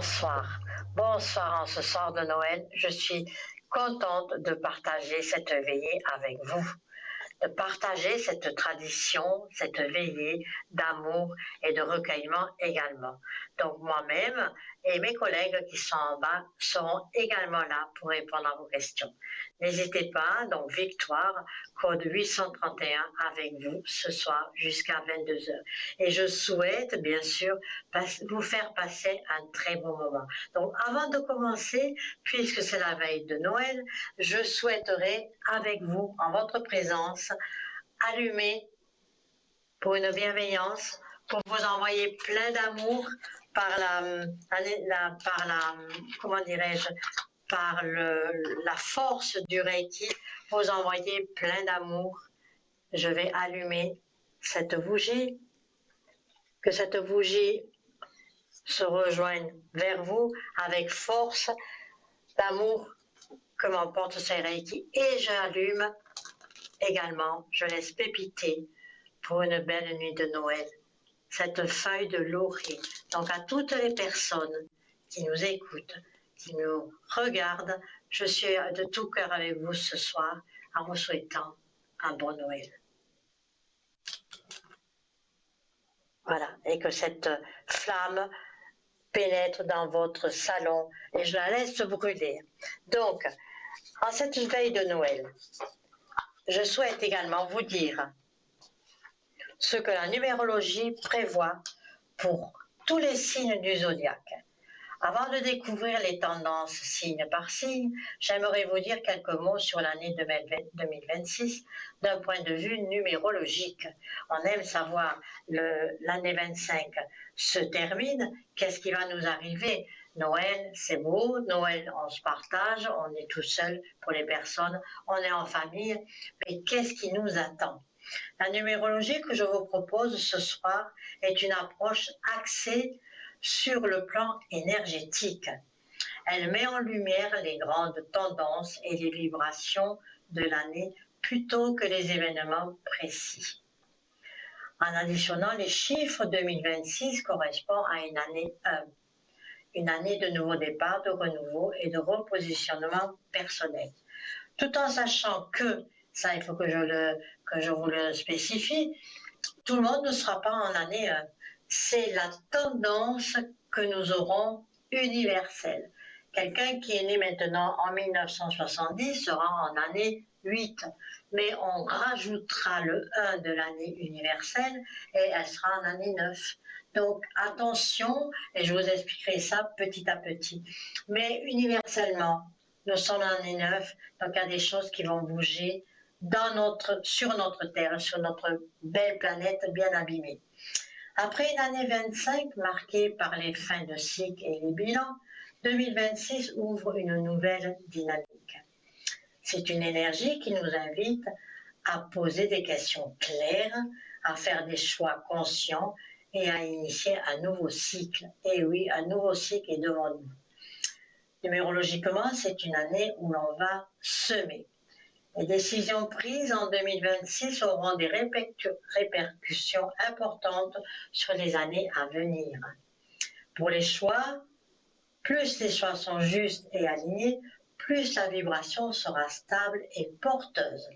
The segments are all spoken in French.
Bonsoir. Bonsoir en ce soir de Noël. Je suis contente de partager cette veillée avec vous, de partager cette tradition, cette veillée d'amour et de recueillement également. Donc moi-même et mes collègues qui sont en bas seront également là pour répondre à vos questions. N'hésitez pas, donc Victoire, code 831 avec vous ce soir jusqu'à 22 heures. Et je souhaite bien sûr vous faire passer un très bon moment. Donc avant de commencer, puisque c'est la veille de Noël, je souhaiterais avec vous, en votre présence, allumer pour une bienveillance, pour vous envoyer plein d'amour par comment dirais-je, par la force du Reiki, vous envoyer plein d'amour. Je vais allumer cette bougie, que cette bougie se rejoigne vers vous avec force d'amour que m'emporte ce Reiki. Et j'allume également, je laisse pépiter pour une belle nuit de Noël cette feuille de laurier. Donc à toutes les personnes qui nous écoutent, qui nous regardent, je suis de tout cœur avec vous ce soir en vous souhaitant un bon Noël. Voilà, et que cette flamme pénètre dans votre salon et je la laisse brûler. Donc, en cette veille de Noël, je souhaite également vous dire ce que la numérologie prévoit pour tous les signes du zodiaque. Avant de découvrir les tendances signe par signe, j'aimerais vous dire quelques mots sur l'année 2026 d'un point de vue numérologique. On aime savoir l'année 25 se termine, qu'est-ce qui va nous arriver? Noël, c'est beau, Noël, on se partage, on est tout seul pour les personnes, on est en famille, mais qu'est-ce qui nous attend? La numérologie que je vous propose ce soir est une approche axée sur le plan énergétique. Elle met en lumière les grandes tendances et les vibrations de l'année plutôt que les événements précis. En additionnant les chiffres, 2026 correspond à une année 1, une année de nouveau départ, de renouveau et de repositionnement personnel. Tout en sachant que, ça il faut que je vous le spécifie, tout le monde ne sera pas en année 1. C'est la tendance que nous aurons universelle. Quelqu'un qui est né maintenant en 1970 sera en année 8, mais on rajoutera le 1 de l'année universelle et elle sera en année 9. Donc attention, et je vous expliquerai ça petit à petit. Mais universellement, nous sommes en année 9, donc il y a des choses qui vont bouger sur notre Terre, sur notre belle planète bien abîmée. Après une année 25 marquée par les fins de cycle et les bilans, 2026 ouvre une nouvelle dynamique. C'est une énergie qui nous invite à poser des questions claires, à faire des choix conscients et à initier un nouveau cycle. Et oui, un nouveau cycle est devant nous. Numérologiquement, c'est une année où l'on va semer. Les décisions prises en 2026 auront des répercussions importantes sur les années à venir. Pour les choix, plus les choix sont justes et alignés, plus la vibration sera stable et porteuse.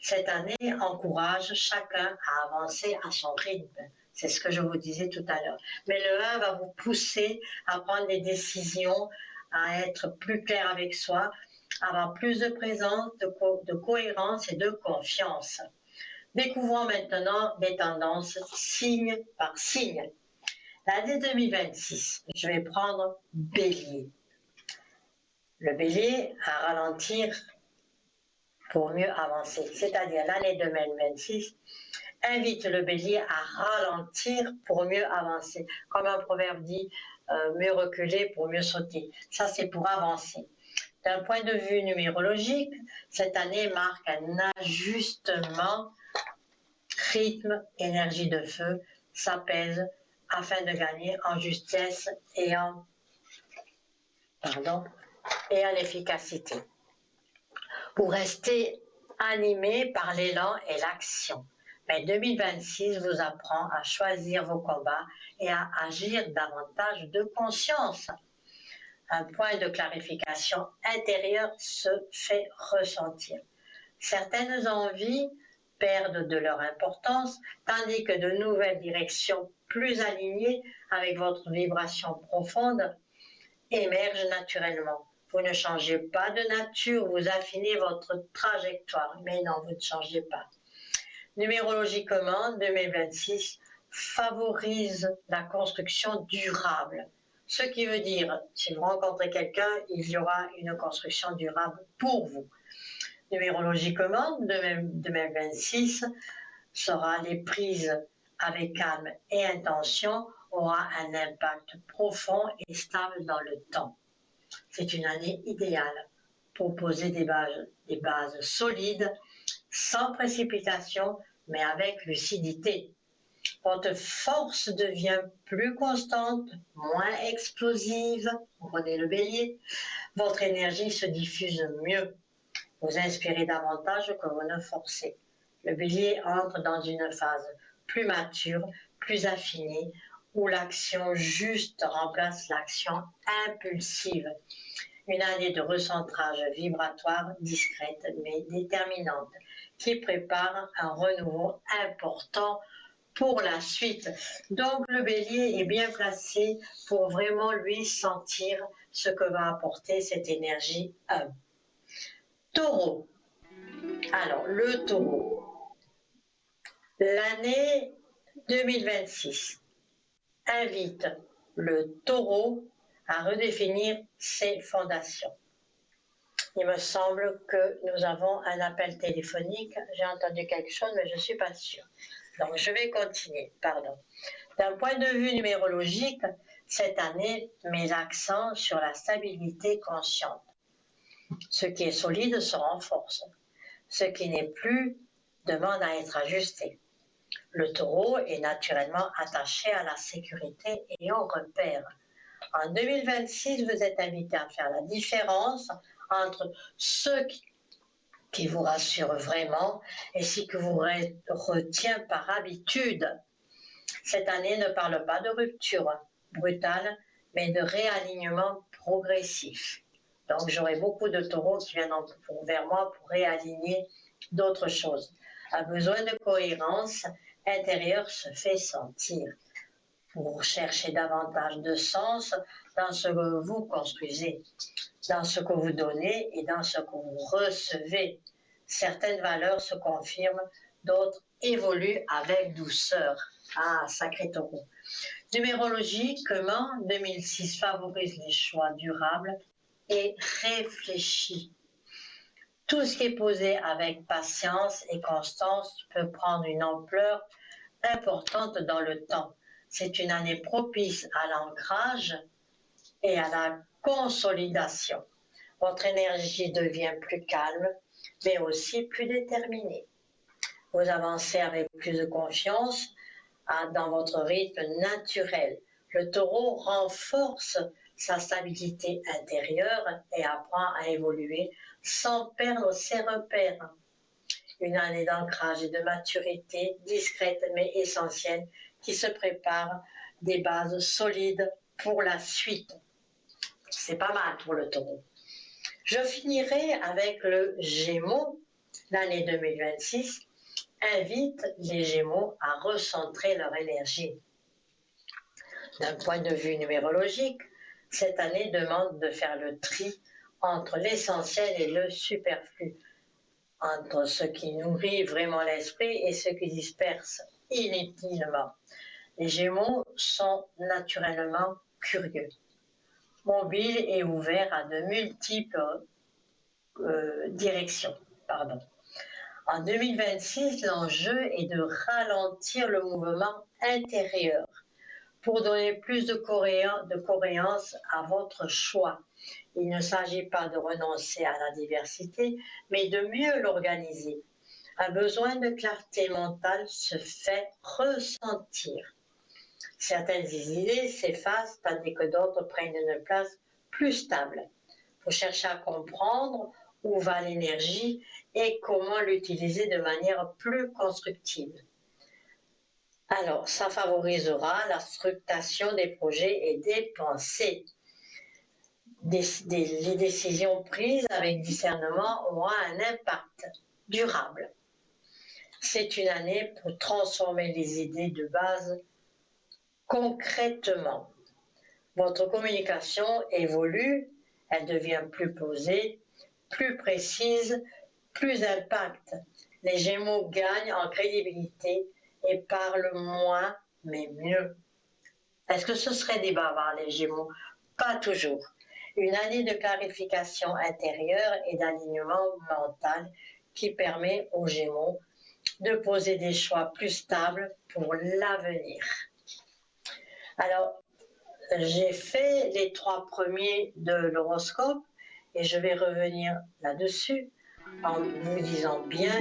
Cette année encourage chacun à avancer à son rythme. C'est ce que je vous disais tout à l'heure. Mais le 1 va vous pousser à prendre des décisions, à être plus clair avec soi, avoir plus de présence, de cohérence et de confiance. Découvrons maintenant des tendances signe par signe. L'année 2026, je vais prendre Bélier. Le Bélier à ralentir pour mieux avancer, c'est-à-dire l'année 2026 invite le Bélier à ralentir pour mieux avancer. Comme un proverbe dit, mieux reculer pour mieux sauter. Ça, c'est pour avancer. D'un point de vue numérologique, cette année marque un ajustement rythme, énergie de feu, s'apaise afin de gagner en justesse et en efficacité. Pour rester animé par l'élan et l'action. Mais 2026 vous apprend à choisir vos combats et à agir davantage de conscience. Un point de clarification intérieure se fait ressentir. Certaines envies perdent de leur importance, tandis que de nouvelles directions plus alignées avec votre vibration profonde émergent naturellement. Vous ne changez pas de nature, vous affinez votre trajectoire, mais non, vous ne changez pas. Numérologiquement, 2026 favorise la construction durable. Ce qui veut dire, si vous rencontrez quelqu'un, il y aura une construction durable pour vous. Numérologiquement, 2026 sera les prises avec calme et intention, aura un impact profond et stable dans le temps. C'est une année idéale pour poser des bases solides, sans précipitation, mais avec lucidité. Votre force devient plus constante, moins explosive, prenez le bélier, votre énergie se diffuse mieux. Vous inspirez davantage que vous ne forcez. Le bélier entre dans une phase plus mature, plus affinée, où l'action juste remplace l'action impulsive. Une année de recentrage vibratoire discrète mais déterminante, qui prépare un renouveau important pour la suite. Donc le bélier est bien placé pour vraiment lui sentir ce que va apporter cette énergie 1. Taureau. Alors, le taureau. L'année 2026 invite le taureau à redéfinir ses fondations. Il me semble que nous avons un appel téléphonique. J'ai entendu quelque chose, mais je ne suis pas sûre. Donc, je vais continuer. Pardon. D'un point de vue numérologique, cette année met l'accent sur la stabilité consciente. Ce qui est solide se renforce. Ce qui n'est plus demande à être ajusté. Le taureau est naturellement attaché à la sécurité et au repère. En 2026, vous êtes invité à faire la différence entre ce qui vous rassure vraiment et ce qui vous retient par habitude. Cette année ne parle pas de rupture brutale, mais de réalignement progressif. Donc j'aurai beaucoup de taureaux qui viennent vers moi pour réaligner d'autres choses. Un besoin de cohérence intérieure se fait sentir. Vous recherchez davantage de sens dans ce que vous construisez, dans ce que vous donnez et dans ce que vous recevez. Certaines valeurs se confirment, d'autres évoluent avec douceur. Ah, sacré taureau. Numérologiquement, 2006 favorise les choix durables et réfléchis. Tout ce qui est posé avec patience et constance peut prendre une ampleur importante dans le temps. C'est une année propice à l'ancrage et à la consolidation. Votre énergie devient plus calme, mais aussi plus déterminée. Vous avancez avec plus de confiance dans votre rythme naturel. Le taureau renforce sa stabilité intérieure et apprend à évoluer sans perdre ses repères. Une année d'ancrage et de maturité discrète mais essentielle qui se prépare des bases solides pour la suite. C'est pas mal pour le taureau. Je finirai avec le Gémeaux. L'année 2026 invite les Gémeaux à recentrer leur énergie. D'un point de vue numérologique, cette année demande de faire le tri entre l'essentiel et le superflu, entre ce qui nourrit vraiment l'esprit et ce qui disperse inutilement. Les Gémeaux sont naturellement curieux, mobiles et ouverts à de multiples directions. En 2026, l'enjeu est de ralentir le mouvement intérieur pour donner plus de cohérence à votre choix. Il ne s'agit pas de renoncer à la diversité, mais de mieux l'organiser. Un besoin de clarté mentale se fait ressentir. Certaines idées s'effacent tandis que d'autres prennent une place plus stable. Vous cherchez à comprendre où va l'énergie et comment l'utiliser de manière plus constructive. Alors, ça favorisera la structuration des projets et des pensées. les décisions prises avec discernement auront un impact durable. C'est une année pour transformer les idées de base concrètement. Votre communication évolue, elle devient plus posée, plus précise, plus impact. Les Gémeaux gagnent en crédibilité et parlent moins mais mieux. Est-ce que ce serait des bavards, les Gémeaux? Pas toujours. Une année de clarification intérieure et d'alignement mental qui permet aux Gémeaux de poser des choix plus stables pour l'avenir. Alors, j'ai fait les 3 premiers de l'horoscope et je vais revenir là-dessus en vous disant bien.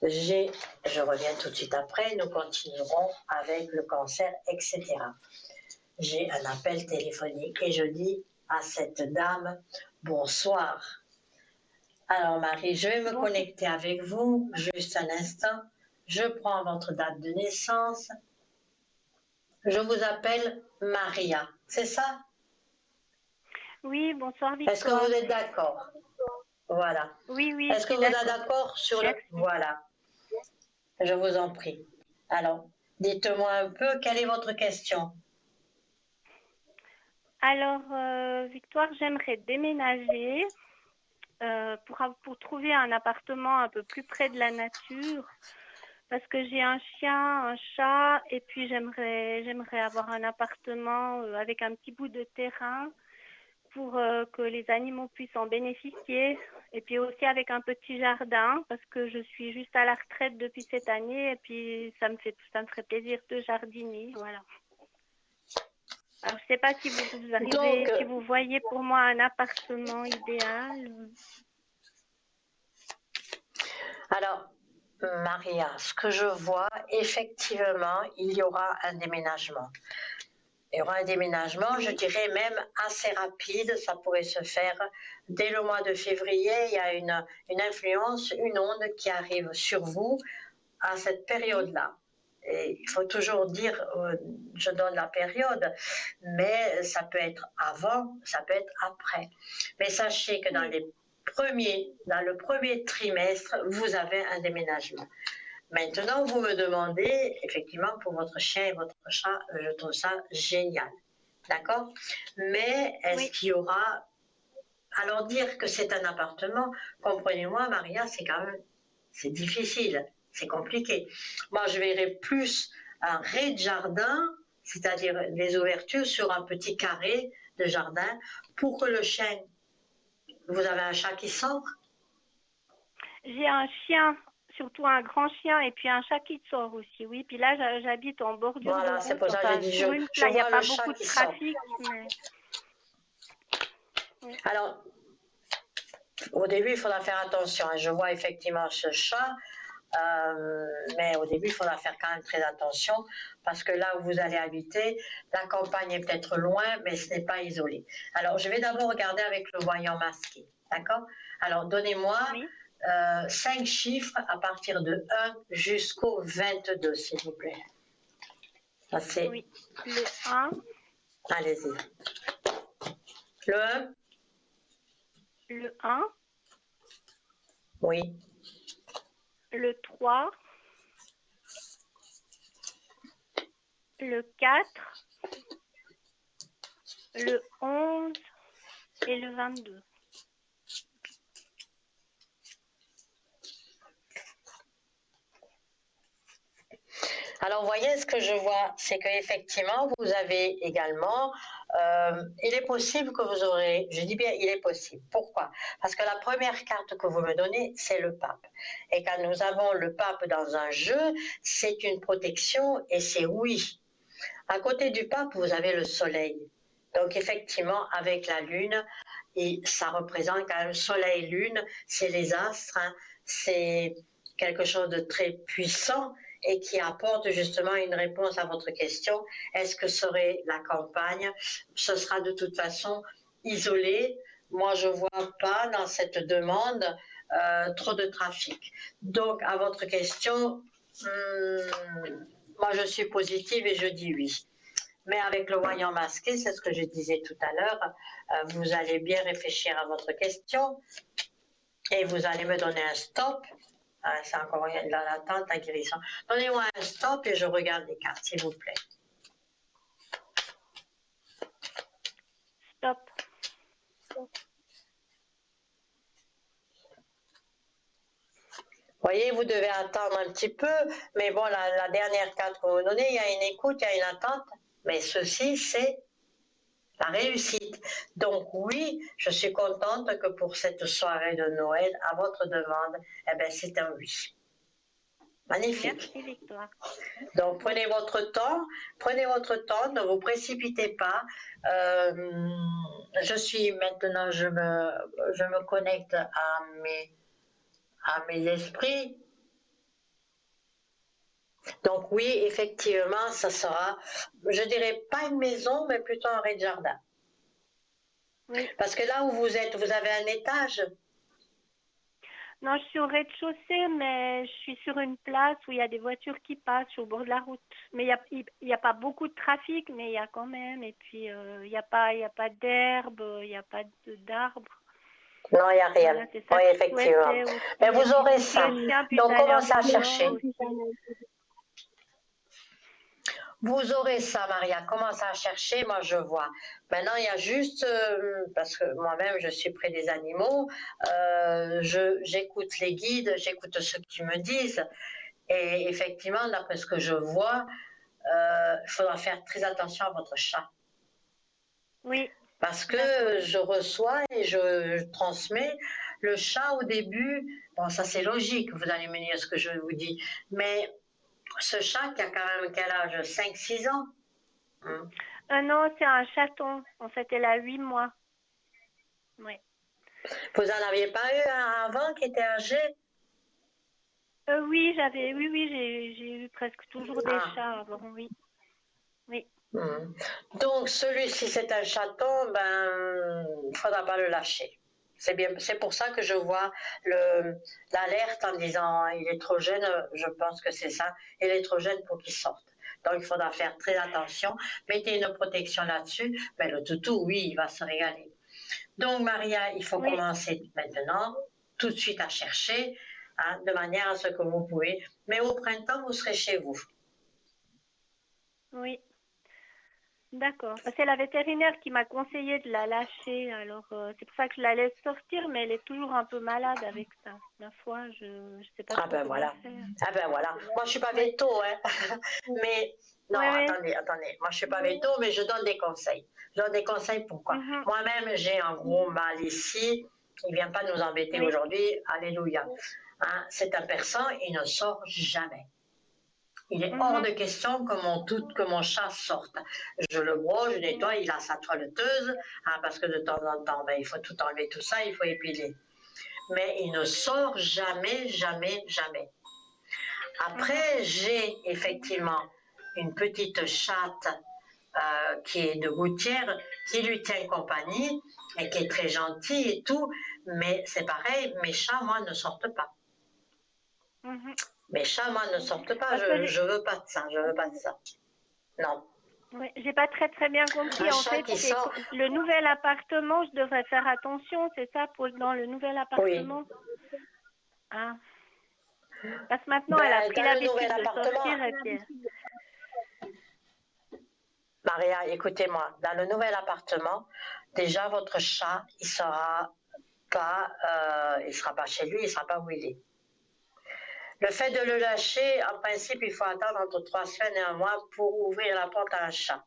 Je reviens tout de suite après, nous continuerons avec le cancer, etc. J'ai un appel téléphonique et je dis à cette dame bonsoir. Alors Marie, je vais me connecter avec vous juste un instant. Je prends votre date de naissance. Je vous appelle Maria, c'est ça? Oui, bonsoir Victoire. Est-ce que vous êtes d'accord? Voilà. Oui, oui. Est-ce que vous êtes d'accord sur le... Voilà. Je vous en prie. Alors, dites-moi un peu, quelle est votre question? Alors, Victoire, j'aimerais déménager pour trouver un appartement un peu plus près de la nature. Parce que j'ai un chien, un chat, et puis j'aimerais avoir un appartement avec un petit bout de terrain pour que les animaux puissent en bénéficier. Et puis aussi avec un petit jardin, parce que je suis juste à la retraite depuis cette année, et puis ça me ferait plaisir de jardiner, voilà. Alors, je ne sais pas si vous arrivez, donc, si vous voyez pour moi un appartement idéal. Alors, Maria, ce que je vois, effectivement, il y aura un déménagement. Il y aura un déménagement, je dirais même assez rapide, ça pourrait se faire dès le mois de février. Il y a une influence, une onde qui arrive sur vous à cette période-là. Et il faut toujours dire, je donne la période, mais ça peut être avant, ça peut être après. Mais sachez que dans le premier trimestre, vous avez un déménagement. Maintenant, vous me demandez, effectivement, pour votre chien et votre chat, je trouve ça génial. D'accord? Mais est-ce qu'il y aura... Alors dire que c'est un appartement, comprenez-moi, Maria, c'est difficile, c'est compliqué. Moi, je verrais plus un rez-de-jardin, c'est-à-dire des ouvertures sur un petit carré de jardin, pour que le chien... Vous avez un chat qui sort? J'ai un chien, surtout un grand chien, et puis un chat qui sort aussi, oui. Puis là, j'habite en bordure de route. Voilà, c'est pour ça que j'ai dit, sur une place, il n'y a pas beaucoup de trafic. Mais... Oui. Alors, au début, il faudra faire attention. Je vois effectivement ce chat, mais au début, il faudra faire quand même très attention parce que là où vous allez habiter, la campagne est peut-être loin, mais ce n'est pas isolé. Alors, je vais d'abord regarder avec le voyant masqué. D'accord? Alors, donnez-moi 5 chiffres à partir de 1 jusqu'au 22, s'il vous plaît. Ça, c'est... Oui, le 1. Allez-y. Le 1. Le 1. Oui. Le 3. Le 4. Le 11 et le 22. Alors, vous voyez, ce que je vois, c'est qu'effectivement, vous avez également, il est possible que vous aurez, je dis bien, il est possible. Pourquoi? Parce que la première carte que vous me donnez, c'est le pape. Et quand nous avons le pape dans un jeu, c'est une protection et c'est oui. À côté du pape, vous avez le soleil. Donc, effectivement, avec la lune, et ça représente quand même soleil-lune, c'est les astres, hein, c'est quelque chose de très puissant et qui apporte justement une réponse à votre question. Est-ce que serait la campagne? Ce sera de toute façon isolé. Moi, je ne vois pas dans cette demande trop de trafic. Donc, à votre question, moi, je suis positive et je dis oui. Mais avec le voyant masqué, c'est ce que je disais tout à l'heure, vous allez bien réfléchir à votre question et vous allez me donner un stop. C'est encore dans l'attente, la guérison. Donnez-moi un stop et je regarde les cartes, s'il vous plaît. Stop. Vous voyez, vous devez attendre un petit peu, mais bon, la dernière carte que vous donnez, il y a une écoute, il y a une attente, mais ceci, c'est la réussite. Donc oui, je suis contente que pour cette soirée de Noël, à votre demande, eh ben, c'est un oui. Magnifique. Merci Victoire. Donc prenez votre temps, ne vous précipitez pas. Je suis maintenant, je me connecte à mes esprits. Donc oui, effectivement, ça sera, je dirais pas une maison, mais plutôt un rez-de-jardin. Oui. Parce que là où vous êtes, vous avez un étage. Non, je suis au rez-de-chaussée, mais je suis sur une place où il y a des voitures qui passent, je suis au bord de la route. Mais il y a pas beaucoup de trafic, mais il y a quand même. Et puis, il y a pas d'herbe, il n'y a pas d'arbres. Non, il n'y a rien. Voilà, c'est ça Oui, que je effectivement. souhaitais aussi. Mais vous aurez ça. Le chien puisse Donc aller un commencez à peu dehors chercher. aussi. Vous aurez ça, Maria. Commencez à chercher, moi je vois. Maintenant, il y a juste, parce que moi-même je suis près des animaux, j'écoute les guides, j'écoute ceux qui me disent. Et effectivement, d'après ce que je vois, il faudra faire très attention à votre chat. Oui. Parce que je reçois et je transmets. Le chat au début, bon ça c'est logique, vous allez me dire ce que je vous dis, mais ce chat qui a quand même quel âge, 5-6 ans, Non, c'est un chaton. En fait, elle a 8 mois. Oui. Vous n'en aviez pas eu un avant qui était âgé? Oui, j'ai eu presque toujours des chats avant, oui. Oui. Donc celui-ci c'est un chaton, ben il ne faudra pas le lâcher. C'est bien, c'est pour ça que je vois l'alerte en disant il est trop jeune, je pense que c'est ça, il est trop jeune pour qu'il sorte. Donc il faudra faire très attention, mettez une protection là-dessus, mais le toutou, oui, il va se régaler. Donc Maria, il faut commencer maintenant, tout de suite à chercher, hein, de manière à ce que vous pouvez, mais au printemps vous serez chez vous. Oui. D'accord. C'est la vétérinaire qui m'a conseillé de la lâcher, alors c'est pour ça que je la laisse sortir, mais elle est toujours un peu malade avec ça. Ma foi, je sais pas trop comment faire. Ah ben voilà. Moi je suis pas veto, hein. Mais non, attendez. Moi je suis pas veto, mais je donne des conseils. Je donne des conseils pourquoi. Moi-même j'ai un gros mal ici. Il vient pas nous embêter aujourd'hui. Alléluia. Hein, c'est un persan, il ne sort jamais. Il est hors de question que mon chat sorte. Je le broie, je nettoie, il a sa toiletteuse, hein, parce que de temps en temps, ben, il faut tout enlever, tout ça, il faut épiler. Mais il ne sort jamais, jamais, jamais. Après, j'ai effectivement une petite chatte qui est de gouttière, qui lui tient compagnie et qui est très gentille et tout, mais c'est pareil, mes chats, moi, ne sortent pas. Mes chats, moi, ne sortent pas, je veux pas de ça, je veux pas de ça. Non. Oui, j'ai pas très bien compris. En fait, c'est le nouvel appartement, je devrais faire attention, c'est ça, dans le nouvel appartement? Oui. Ah. Parce que maintenant, elle a pris l'habitude de sortir et puis... Maria, écoutez-moi, dans le nouvel appartement, déjà votre chat, il sera pas chez lui, il sera pas où il est. Le fait de le lâcher, en principe, il faut attendre entre 3 semaines et 1 mois pour ouvrir la porte à un chat.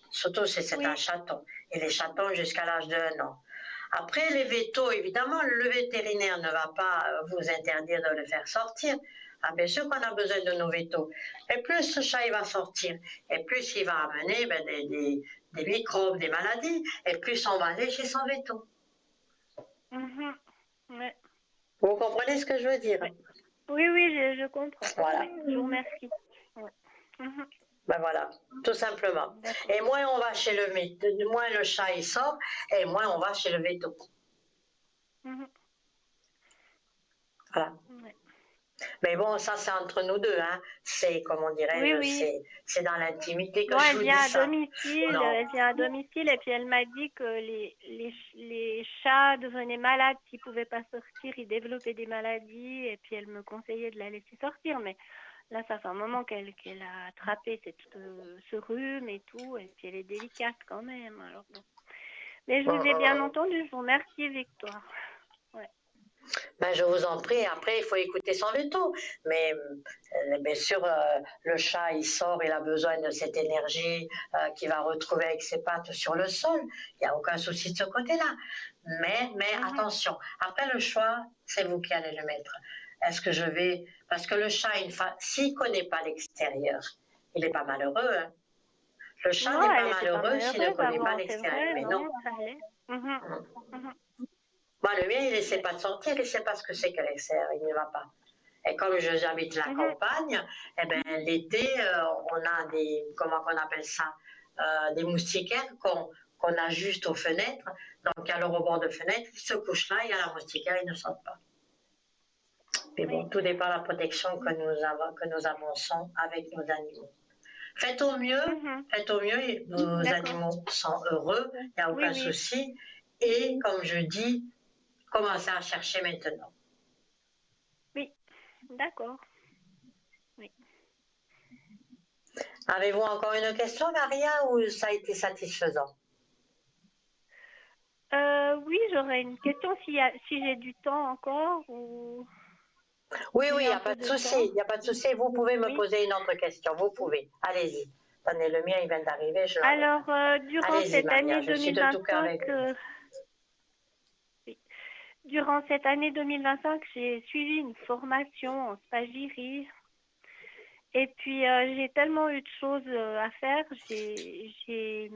Surtout si c'est un chaton. Et les chatons jusqu'à l'âge de 1 an. Après, les vétos, évidemment, le vétérinaire ne va pas vous interdire de le faire sortir. Ah, bien sûr qu'on a besoin de nos vétos. Et plus ce chat il va sortir, et plus il va amener des microbes, des maladies, et plus on va aller chez son véto. Ouais. Vous comprenez ce que je veux dire? Oui, je comprends. Voilà. Oui, je vous remercie. Ouais. Ben voilà, tout simplement. Et moins on va chez le véto, moins le chat il sort, et moins on va chez le véto. Voilà. Ouais. Mais bon, ça c'est entre nous deux, hein. C'est, comment Oui, dirais-je, oui. c'est dans l'intimité que Non, je elle vous vient dis à ça. domicile, Non. elle vient à domicile et puis elle m'a dit que les chats devenaient malades s'ils pouvaient pas sortir, ils développaient des maladies et puis elle me conseillait de la laisser sortir. Mais là, ça fait un moment qu'elle a attrapé ce rhume et tout et puis elle est délicate quand même. Alors bon. Mais je Hum, vous ai hum, bien hum. entendu, je vous remercie Victoire. Ouais. Ben, je vous en prie, après il faut écouter son veto. Mais bien sûr, le chat, il sort, il a besoin de cette énergie qu'il va retrouver avec ses pattes sur le sol. Il n'y a aucun souci de ce côté-là. Mais Mhm. attention, après le choix, c'est vous qui allez le mettre. Est-ce que je vais... Parce que le chat, s'il ne connaît pas l'extérieur, il n'est pas malheureux, hein. Le chat Non, n'est elle pas n'était pas malheureux s'il ne malheureuse connaît pas avant, c'est l'extérieur. vrai, Mais non. non, ça allait. Mhm. Mhm. Moi, le mien, il ne sait Ouais. pas de sortir, il ne sait pas ce que c'est que l'extérieur, il ne va pas. Et comme j'habite la Mhm. campagne, eh ben, l'été, on a des, comment on appelle ça, des moustiquaires qu'on a juste aux fenêtres. Donc, il y a le rebord de fenêtre, il se couche là, il y a la moustiquaire, il ne sort pas. Mais bon, Oui. tout dépend de la protection que nous avançons avec nos animaux. Mhm. Faites au mieux, vos D'accord. animaux sont heureux, il n'y a Oui, aucun oui. souci. Et comme je dis, commencez à chercher maintenant. Oui. D'accord. Oui. Avez-vous encore une question, Maria, ou ça a été satisfaisant? Oui, j'aurais une question si j'ai du temps encore ou Oui, si oui, j'ai il n'y un a pas peu de de souci, temps. il n'y a pas de souci. Vous pouvez me Oui. poser une autre question, vous pouvez. Allez-y. Attendez, le mien, il vient d'arriver, je l'enlève. Alors, durant Allez-y, cette Maria, année je suis de tout cœur 2025, avec vous. oui. Durant cette année 2025, j'ai suivi une formation en spagyrie. Et puis, j'ai tellement eu de choses à faire. J'ai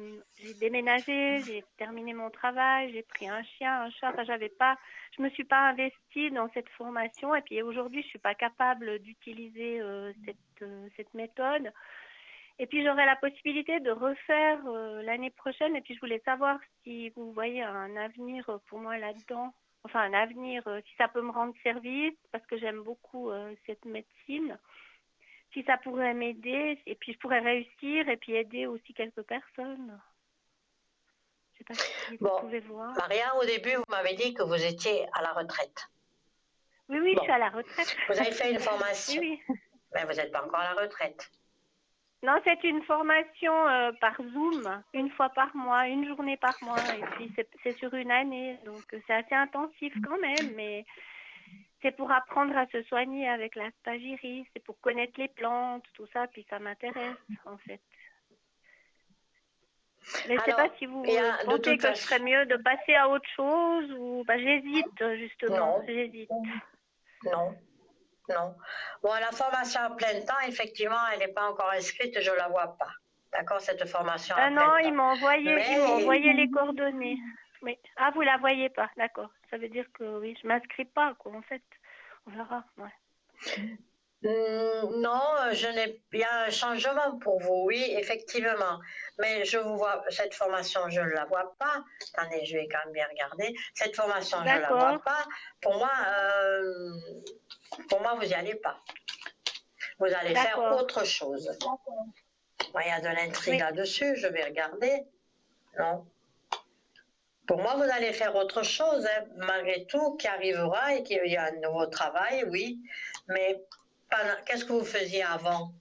déménagé, j'ai terminé mon travail, j'ai pris un chien, un chat. Enfin, je me suis pas investie dans cette formation. Et puis aujourd'hui, je suis pas capable d'utiliser cette méthode. Et puis, j'aurai la possibilité de refaire l'année prochaine. Et puis, je voulais savoir si vous voyez un avenir pour moi là-dedans. Enfin, un avenir, si ça peut me rendre service, parce que j'aime beaucoup cette médecine, si ça pourrait m'aider, et puis je pourrais réussir et puis aider aussi quelques personnes. Je sais pas si vous Bon, pouvez voir. Maria, au début, vous m'avez dit que vous étiez à la retraite. Oui, oui, je suis Bon, à la retraite. vous avez fait une Oui, formation, oui. mais vous n'êtes pas encore à la retraite. Non, c'est une formation par Zoom, une fois par mois, une journée par mois, et puis c'est sur une année, donc c'est assez intensif quand même, mais c'est pour apprendre à se soigner avec la spagyrie, c'est pour connaître les plantes, tout ça, puis ça m'intéresse en fait. Mais je ne sais pas Alors, si il y vous a de pensez toute que je façon... ferais mieux de passer à autre chose ou j'hésite justement, Non, j'hésite. non, non. Bon, la formation à plein temps, effectivement, elle n'est pas encore inscrite, je ne la vois pas. D'accord, cette formation à plein Non, temps. il m'a Mais envoyé les coordonnées. Oui. Ah, vous la voyez pas, d'accord. Ça veut dire que oui, je m'inscris pas, quoi, en fait. On verra, ouais. Non, je n'ai il y a un changement pour vous, oui, effectivement. Mais je vous vois, cette formation, je ne la vois pas. Attendez, je vais quand même bien regarder. Cette formation, je ne la vois D'accord, pas. Pour moi, vous n'y allez pas. Vous allez faire d'accord. autre chose. Moi, il y a de l'intrigue Oui, là-dessus, je vais regarder. Non. Pour moi, vous allez faire autre chose, hein, malgré tout, qui arrivera et qu'il y a un nouveau travail, oui. Mais qu'est-ce que vous faisiez avant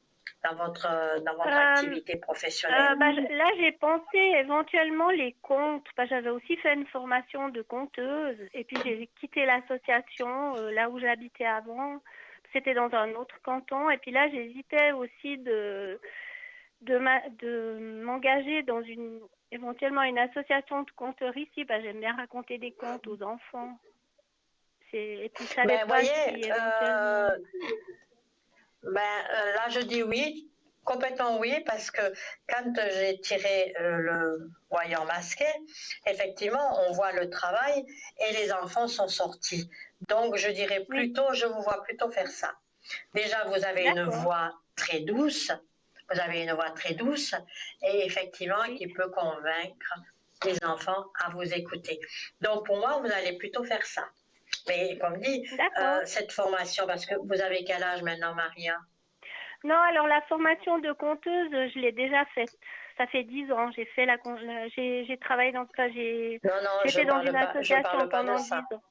dans votre Euh, activité professionnelle? là, j'ai pensé éventuellement les comptes. J'avais aussi fait une formation de compteuse et puis j'ai quitté l'association là où j'habitais avant. C'était dans un autre canton et puis là, j'hésitais aussi de m'engager dans éventuellement une association de compteurs ici. J'aime bien raconter des contes aux enfants. Et puis je savais Ben, pas voyez, si éventuellement. là, je dis oui, complètement oui, parce que quand j'ai tiré le voyant masqué, effectivement, on voit le travail et les enfants sont sortis. Donc, je dirais Oui, plutôt, je vous vois plutôt faire ça. Déjà, vous avez une d'accord. voix très douce, vous avez une voix très douce et effectivement Oui, qui peut convaincre les enfants à vous écouter. Donc, pour moi, vous allez plutôt faire ça. Mais comme dit, D'accord. cette formation, parce que vous avez quel âge maintenant, Maria? Non, alors la formation de conteuse, je l'ai déjà faite. Ça fait 10 ans. J'ai fait j'ai travaillé dans ça. Non, non, J'étais dans une je association parle pas de pendant 10 ça. ans.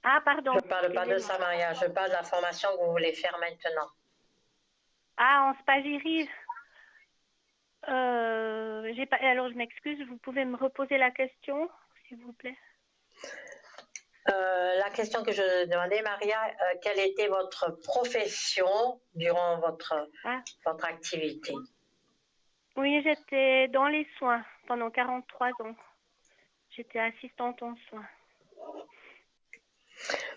Ah, Je pardon, parle pas de excusez-moi. ça, Maria. Je parle de la formation que vous voulez faire maintenant. Ah, en spagyrie. J'ai pas. Alors, je m'excuse. Vous pouvez me reposer la question, s'il vous plaît. La question que je demandais, Maria, quelle était votre profession durant Ah, votre activité? oui, j'étais dans les soins pendant 43 ans. J'étais assistante en soins.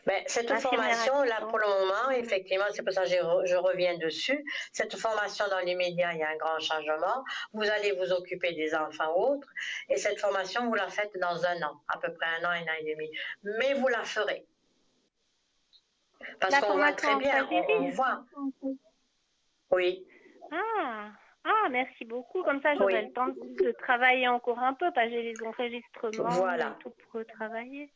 Ben, cette Infirmière formation, là, pour assistante. le moment, effectivement, c'est pour ça que je reviens dessus. Cette formation, dans l'immédiat, il y a un grand changement. Vous allez vous occuper des enfants ou autres. Et cette formation, vous la faites dans un an, à peu près un an et demi. Mais vous la ferez. Parce La qu'on voit formation très en bien, on spagyrie. voit. Oui, Ah, ah, merci beaucoup. Comme ça, j'aurai le oui, temps de travailler encore un peu, parce que j'ai les enregistrements et voilà. tout pour travailler.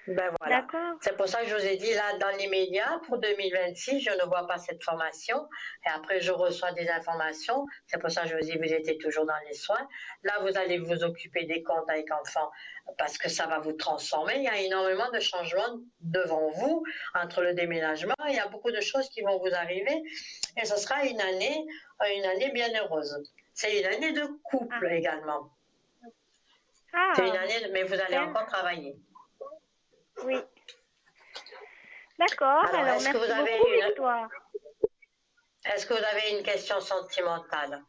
Ben voilà. D'accord. C'est pour ça que je vous ai dit, là, dans l'immédiat, pour 2026, je ne vois pas cette formation. Et après, je reçois des informations. C'est pour ça que je vous dis, vous étiez toujours dans les soins. Là, vous allez vous occuper des comptes avec enfants parce que ça va vous transformer. Il y a énormément de changements devant vous entre le déménagement. Il y a beaucoup de choses qui vont vous arriver. Et ce sera une année bien heureuse. C'est une année de Ah, couple également. C'est une ah, année, mais vous allez super. encore travailler. Oui. D'accord. Alors, Alors, merci beaucoup, Victoire. est-ce que vous avez une question sentimentale?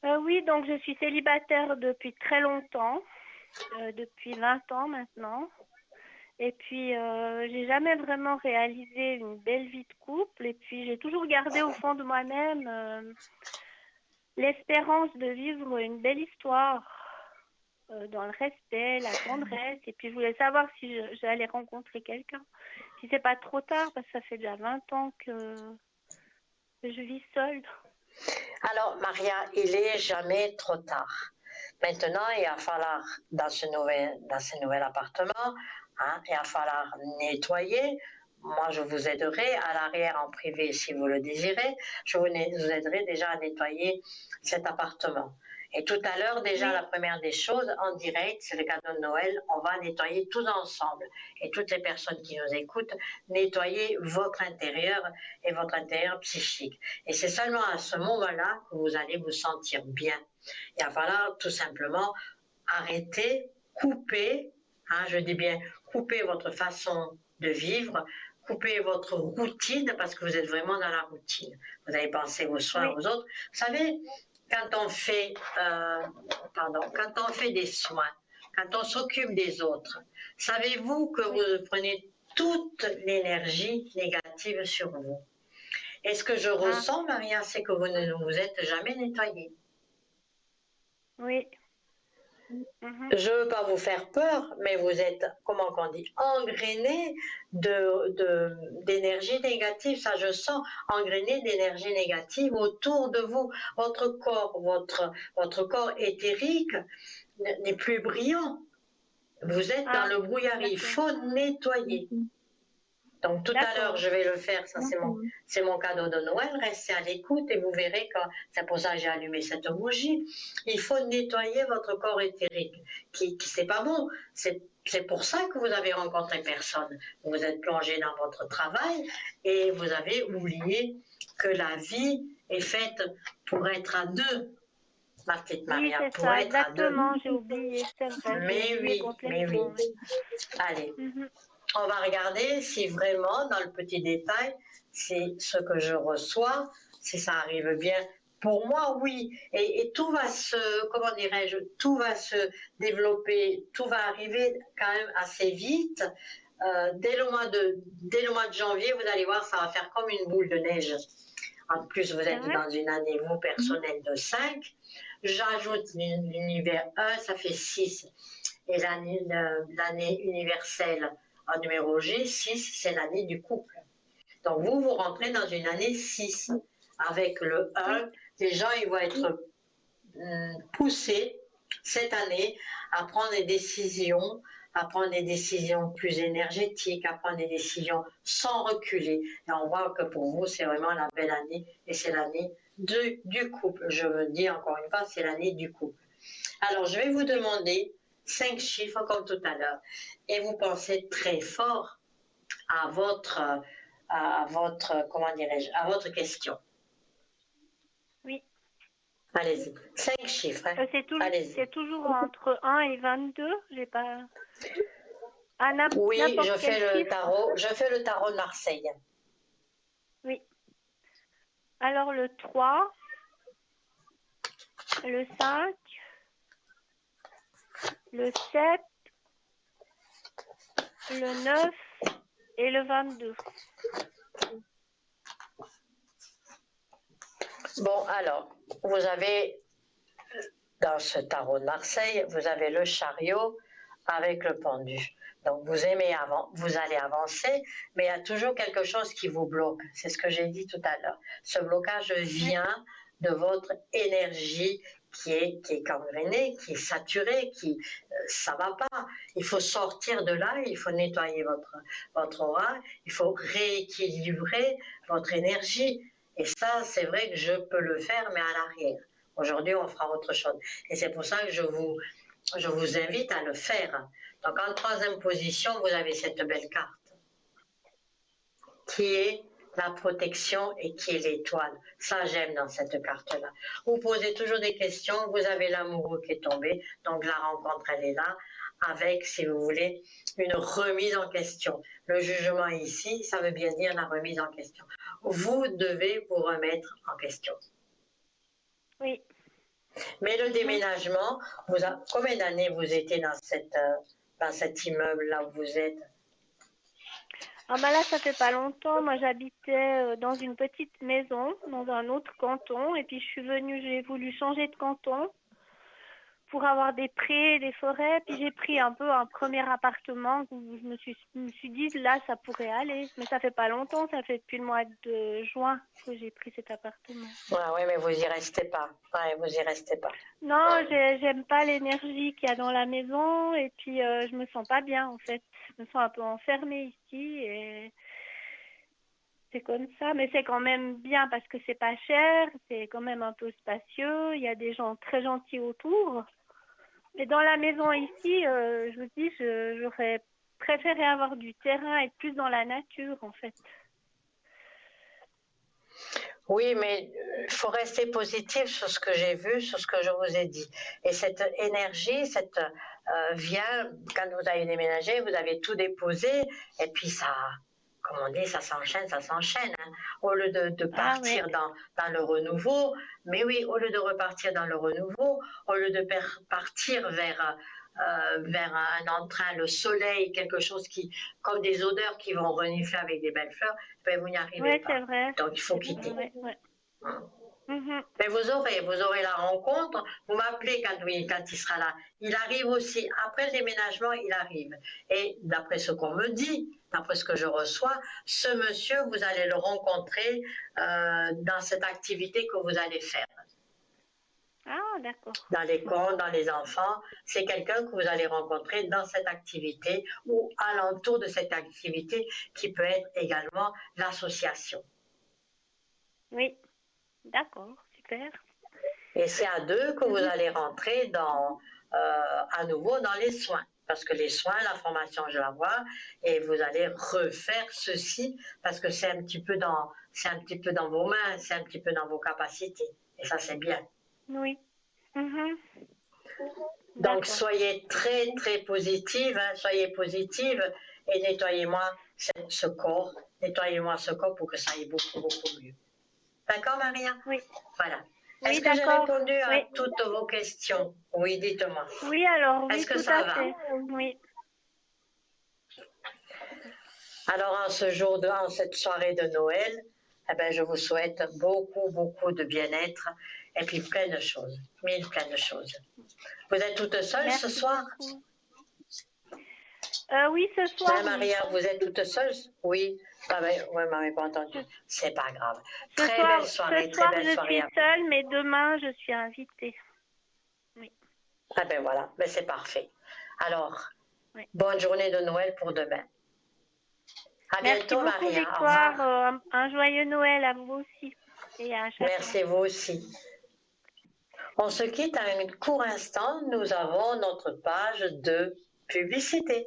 Oui, donc je suis célibataire depuis très longtemps, depuis 20 ans maintenant. Et puis, j'ai jamais vraiment réalisé une belle vie de couple. Et puis, j'ai toujours gardé au fond de moi-même l'espérance de vivre une belle histoire dans le respect, la tendresse. Et puis, je voulais savoir si j'allais rencontrer quelqu'un. Si c'est pas trop tard, parce que ça fait déjà 20 ans que je vis seule. Alors, Maria, il est jamais trop tard. Maintenant, il va falloir, dans ce nouvel appartement, hein, il va falloir nettoyer. Moi, je vous aiderai à l'arrière en privé si vous le désirez. Je vous aiderai déjà à nettoyer cet appartement. Et tout à l'heure, déjà, la Oui, première des choses, en direct, c'est le cadeau de Noël. On va nettoyer tous ensemble. Et toutes les personnes qui nous écoutent, nettoyer votre intérieur et votre intérieur psychique. Et c'est seulement à ce moment-là que vous allez vous sentir bien. Il va falloir tout simplement arrêter, couper, hein, je dis bien couper votre façon de vivre, couper votre routine parce que vous êtes vraiment dans la routine. Vous avez pensé aux soins, oui, aux autres. Vous savez, quand on fait, quand on fait des soins, quand on s'occupe des autres, savez-vous que oui. vous prenez toute l'énergie négative sur vous? Et ce que je Ah, ressens, Maria, c'est que vous ne vous êtes jamais nettoyé. oui. Mhm. Je ne veux pas vous faire peur, mais vous êtes, comment on dit, engrainé d'énergie négative. Ça, je sens, engrainé d'énergie négative autour de vous. Votre corps éthérique n'est plus brillant. Vous êtes dans Ah, le brouillard. Il d'accord. faut nettoyer. Donc tout à l'heure, D'accord. je vais le faire, ça c'est mon cadeau de Noël, restez à l'écoute et vous verrez que c'est pour ça que j'ai allumé cette bougie. Il faut nettoyer votre corps éthérique, qui c'est pas bon. C'est pour ça que vous avez rencontré personne. Vous êtes plongé dans votre travail et vous avez oublié que la vie est faite pour être à deux, ma petite Oui, Maria, c'est pour ça, être à deux. exactement. J'ai oublié, c'est vrai, j'ai Mais oublié oui, mais oui. complètement. Oui. Allez, Mhm. on va regarder si vraiment, dans le petit détail, c'est ce que je reçois, si ça arrive bien. Pour moi, oui. Et tout va comment dirais-je, tout va se développer, tout va arriver quand même assez vite. Dès le mois de janvier, vous allez voir, ça va faire comme une boule de neige. En plus, vous C'est êtes vrai? dans une année, vous, personnelle de 5. J'ajoute l'univers 1, ça fait 6. Et l'année universelle en numéro G, 6, c'est l'année du couple. Donc vous rentrez dans une année 6. Avec le Oui. 1, les gens ils vont être poussés cette année à prendre des décisions, à prendre des décisions plus énergétiques, à prendre des décisions sans reculer. Et on voit que pour vous, c'est vraiment la belle année et c'est l'année du couple. Je veux dire encore une fois, c'est l'année du couple. Alors, je vais vous demander 5 chiffres comme tout à l'heure et vous pensez très fort à votre, comment dirais-je, à votre question. Oui. Allez-y. 5 chiffres. Hein. Allez-y. C'est toujours entre 1 et 22. J'ai pas. Oui, je fais le tarot. Je fais le tarot de Marseille. Oui. Alors le 3, le 5, le 7, le 9 et le 22. Bon, alors, vous avez, dans ce tarot de Marseille, vous avez le chariot avec le pendu. Donc, vous allez avancer, mais il y a toujours quelque chose qui vous bloque. C'est ce que j'ai dit tout à l'heure. Ce blocage vient de votre énergie qui est gangrénée, qui est saturée, ça va pas. Il faut sortir de là, il faut nettoyer votre aura, il faut rééquilibrer votre énergie. Et ça, c'est vrai que je peux le faire, mais à l'arrière. Aujourd'hui, on fera autre chose. Et c'est pour ça que je vous invite à le faire. Donc, en troisième position, vous avez cette belle carte qui est la protection et qui est l'étoile. Ça, j'aime dans cette carte-là. Vous posez toujours des questions, vous avez l'amoureux qui est tombé, donc la rencontre, elle est là, avec, si vous voulez, une remise en question. Le jugement ici, ça veut bien dire la remise en question. Vous devez vous remettre en question. Oui. Mais le déménagement, combien d'années vous étiez dans cet immeuble-là où vous êtes? Ah bah là, ça fait pas longtemps. Moi, j'habitais dans une petite maison, dans un autre canton. Et puis, j'ai voulu changer de canton pour avoir des prés, des forêts. Puis, j'ai pris un peu un premier appartement où je me suis dit, là, ça pourrait aller. Mais ça fait pas longtemps. Ça fait depuis le mois de juin que j'ai pris cet appartement. Ouais, mais vous y restez pas. Ouais, vous y restez pas. Non, j'aime pas l'énergie qu'il y a dans la maison. Et puis, je me sens pas bien, en fait. Je me sens un peu enfermée ici. Et c'est comme ça, mais c'est quand même bien parce que c'est pas cher, c'est quand même un peu spacieux, il y a des gens très gentils autour. Mais dans la maison ici, je vous dis, j'aurais préféré avoir du terrain, être plus dans la nature en fait. Oui, mais il faut rester positif sur ce que j'ai vu, sur ce que je vous ai dit. Et cette énergie, vient, quand vous avez déménagé, vous avez tout déposé, et puis ça, comme on dit, ça s'enchaîne. Hein. Au lieu de partir dans le renouveau, mais oui, au lieu de repartir dans le renouveau, au lieu de partir vers un entrain, le soleil, quelque chose comme des odeurs qui vont renifler avec des belles fleurs, ben vous n'y arrivez pas. C'est vrai. Donc il faut quitter. Mm-hmm. Mais vous aurez la rencontre. Vous m'appelez quand il sera là. Il arrive aussi. Après le déménagement, il arrive. Et d'après ce qu'on me dit, d'après ce que je reçois, ce monsieur, vous allez le rencontrer dans cette activité que vous allez faire. Ah, d'accord. Dans les contes, dans les enfants, c'est quelqu'un que vous allez rencontrer dans cette activité ou alentour de cette activité qui peut être également l'association. Oui, d'accord, super. Et c'est à deux que vous allez rentrer à nouveau dans les soins. Parce que les soins, la formation, je la vois, et vous allez refaire ceci, parce que c'est un petit peu dans vos mains, c'est un petit peu dans vos capacités. Et ça, c'est bien. Oui. Mm-hmm. Donc, soyez très, très positive, hein, soyez positive, et nettoyez-moi ce corps pour que ça aille beaucoup, beaucoup mieux. D'accord, Maria? Oui. Voilà. Oui, Est-ce que j'ai répondu à toutes vos questions? Oui, dites-moi. Oui, alors, oui, est-ce que tout ça à va? fait. Oui. Alors, en cette soirée de Noël, eh ben, je vous souhaite beaucoup, beaucoup de bien-être et puis plein de choses, plein de choses. Vous êtes toute seule ce soir? Oui, ce soir. Maria, vous êtes toute seule? Oui. Ah ben, ouais, m'avez pas entendu. C'est pas grave. Très belle soirée, ce soir, très belle je soirée. suis seule, mais demain, je suis invitée. Oui. Ah ben voilà, ben c'est parfait. Alors, Oui. Bonne journée de Noël pour demain. À Merci bientôt, beaucoup, Maria. Au Victoire. revoir. Un joyeux Noël à vous aussi et à chacun. Merci vous aussi. On se quitte à un court instant. Nous avons notre page de publicité.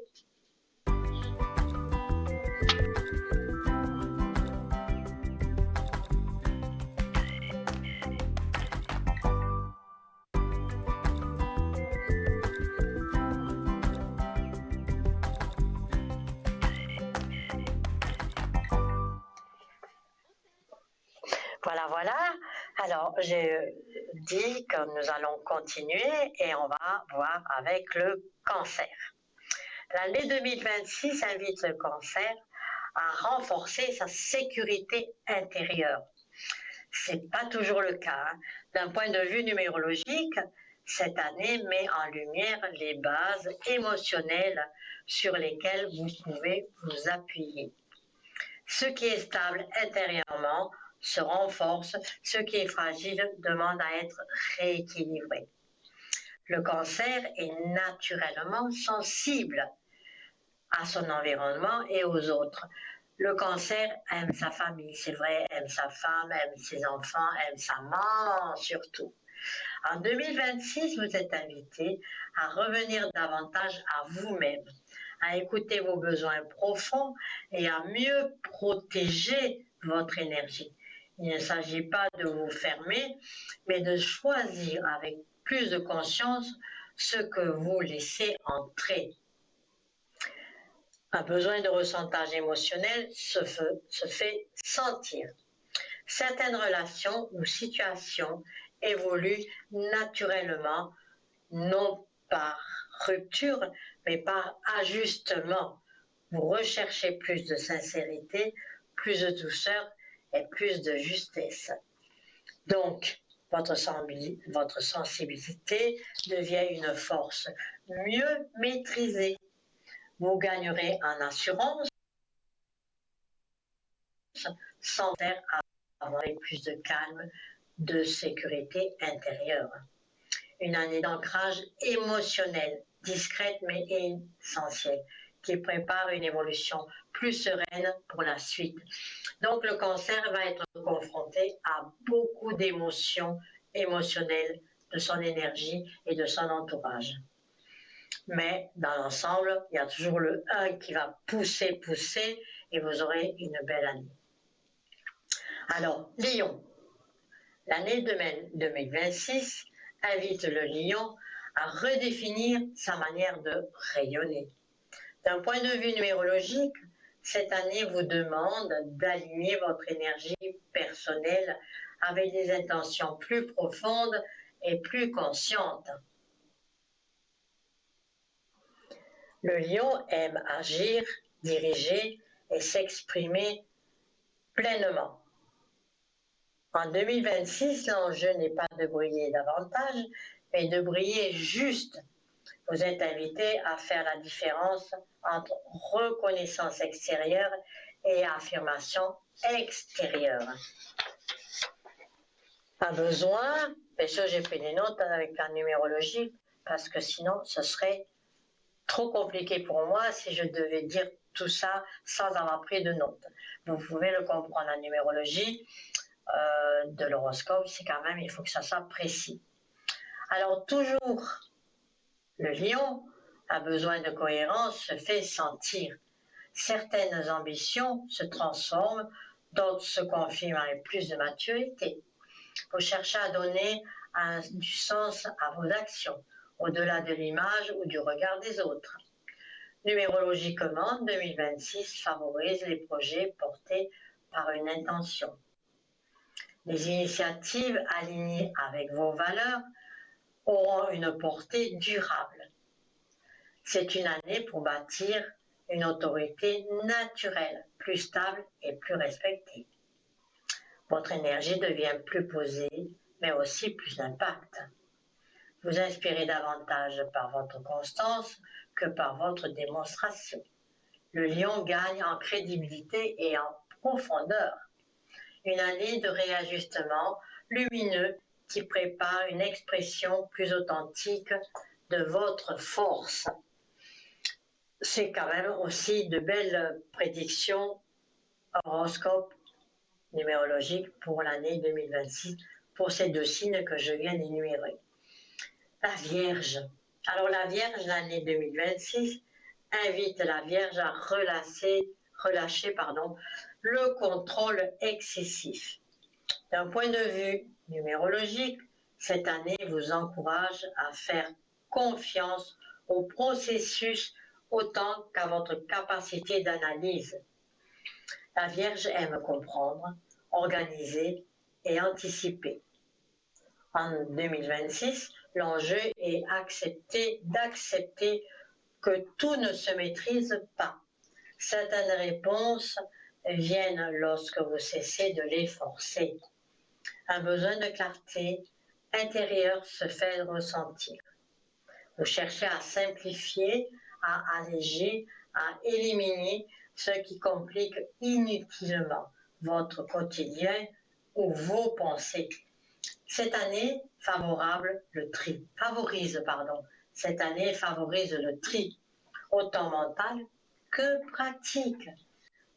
Voilà. Alors, j'ai dit que nous allons continuer et on va voir avec le cancer. L'année 2026 invite le cancer à renforcer sa sécurité intérieure. C'est pas toujours le cas. D'un point de vue numérologique, cette année met en lumière les bases émotionnelles sur lesquelles vous pouvez vous appuyer. Ce qui est stable intérieurement se renforce, ce qui est fragile demande à être rééquilibré. Le cancer est naturellement sensible à son environnement et aux autres. Le cancer aime sa famille, c'est vrai, aime sa femme, aime ses enfants, aime sa maman surtout. En 2026, vous êtes invité à revenir davantage à vous-même, à écouter vos besoins profonds et à mieux protéger votre énergie. Il ne s'agit pas de vous fermer, mais de choisir avec plus de conscience ce que vous laissez entrer. Un besoin de ressentage émotionnel se fait sentir. Certaines relations ou situations évoluent naturellement, non par rupture, mais par ajustement. Vous recherchez plus de sincérité, plus de douceur et plus de justesse. Donc, votre sensibilité devient une force mieux maîtrisée. Vous gagnerez en assurance sans avoir plus de calme, de sécurité intérieure. Une année d'ancrage émotionnel, discrète mais essentielle, qui prépare une évolution plus sereine pour la suite. Donc le cancer va être confronté à beaucoup d'émotions émotionnelles, de son énergie et de son entourage. Mais dans l'ensemble, il y a toujours le 1 qui va pousser et vous aurez une belle année. Alors, Lion, l'année 2026 invite le Lion à redéfinir sa manière de rayonner. D'un point de vue numérologique, cette année vous demande d'aligner votre énergie personnelle avec des intentions plus profondes et plus conscientes. Le lion aime agir, diriger et s'exprimer pleinement. En 2026, l'enjeu n'est pas de briller davantage, mais de briller juste. Vous êtes invité à faire la différence entre reconnaissance extérieure et affirmation extérieure. Pas besoin, bien sûr j'ai pris des notes avec la numérologie, parce que sinon ce serait trop compliqué pour moi si je devais dire tout ça sans avoir pris de notes. Vous pouvez le comprendre, la numérologie de l'horoscope, c'est quand même, il faut que ça soit précis. Alors toujours, le lion a besoin de cohérence, se fait sentir. Certaines ambitions se transforment, d'autres se confirment avec plus de maturité. Vous cherchez à donner du sens à vos actions, au-delà de l'image ou du regard des autres. Numérologiquement, 2026 favorise les projets portés par une intention. Les initiatives alignées avec vos valeurs auront une portée durable. C'est une année pour bâtir une autorité naturelle, plus stable et plus respectée. Votre énergie devient plus posée, mais aussi plus d'impact. Vous inspirez davantage par votre constance que par votre démonstration. Le lion gagne en crédibilité et en profondeur. Une année de réajustement lumineux qui prépare une expression plus authentique de votre force. c'est quand même aussi de belles prédictions horoscopes numérologiques pour l'année 2026 pour ces deux signes que je viens d'énumérer. La Vierge. Alors la Vierge, l'année 2026, invite la Vierge à relâcher le contrôle excessif. D'un point de vue numérologique, cette année vous encourage à faire confiance au processus autant qu'à votre capacité d'analyse. La Vierge aime comprendre, organiser et anticiper. En 2026, l'enjeu est d'accepter que tout ne se maîtrise pas. Certaines réponses viennent lorsque vous cessez de les forcer. Un besoin de clarté intérieure se fait ressentir. Vous cherchez à simplifier, à alléger, à éliminer ce qui complique inutilement votre quotidien ou vos pensées. Cette année favorise le tri, autant mental que pratique.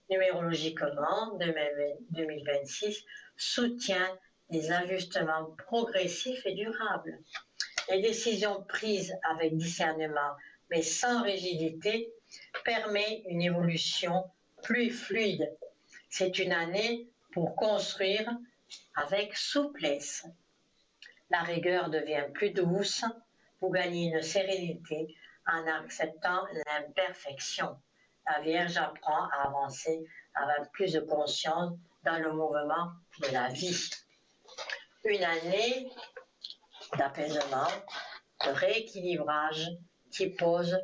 Numérologiquement, 2026 soutient des ajustements progressifs et durables. Les décisions prises avec discernement, mais sans rigidité, permettent une évolution plus fluide. C'est une année pour construire avec souplesse. La rigueur devient plus douce, vous gagnez une sérénité en acceptant l'imperfection. La Vierge apprend à avancer avec plus de conscience dans le mouvement de la vie. Une année d'apaisement, de rééquilibrage qui pose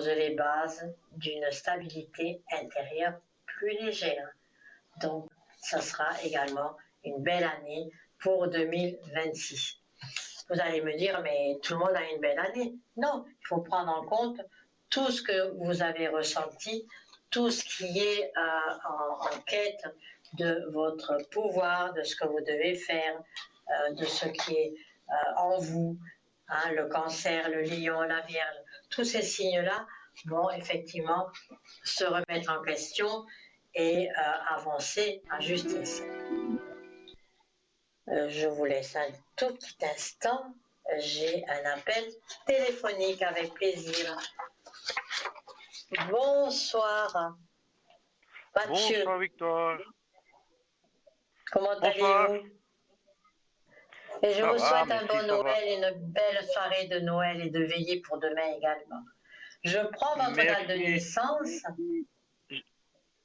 les bases d'une stabilité intérieure plus légère. Donc, ce sera également une belle année pour 2026. Vous allez me dire, mais tout le monde a une belle année. Non, il faut prendre en compte tout ce que vous avez ressenti, tout ce qui est en quête de votre pouvoir, de ce que vous devez faire, de ce qui est en vous, hein, le cancer, le lion, la vierge, tous ces signes-là vont effectivement se remettre en question et avancer à justesse. Je vous laisse un tout petit instant. J'ai un appel téléphonique avec plaisir. Bonsoir. Mathieu. Bonsoir Victoire. Comment allez-vous? Et je vous souhaite un bon Noël et une belle soirée de Noël et de veillée pour demain également. Je prends votre date de naissance.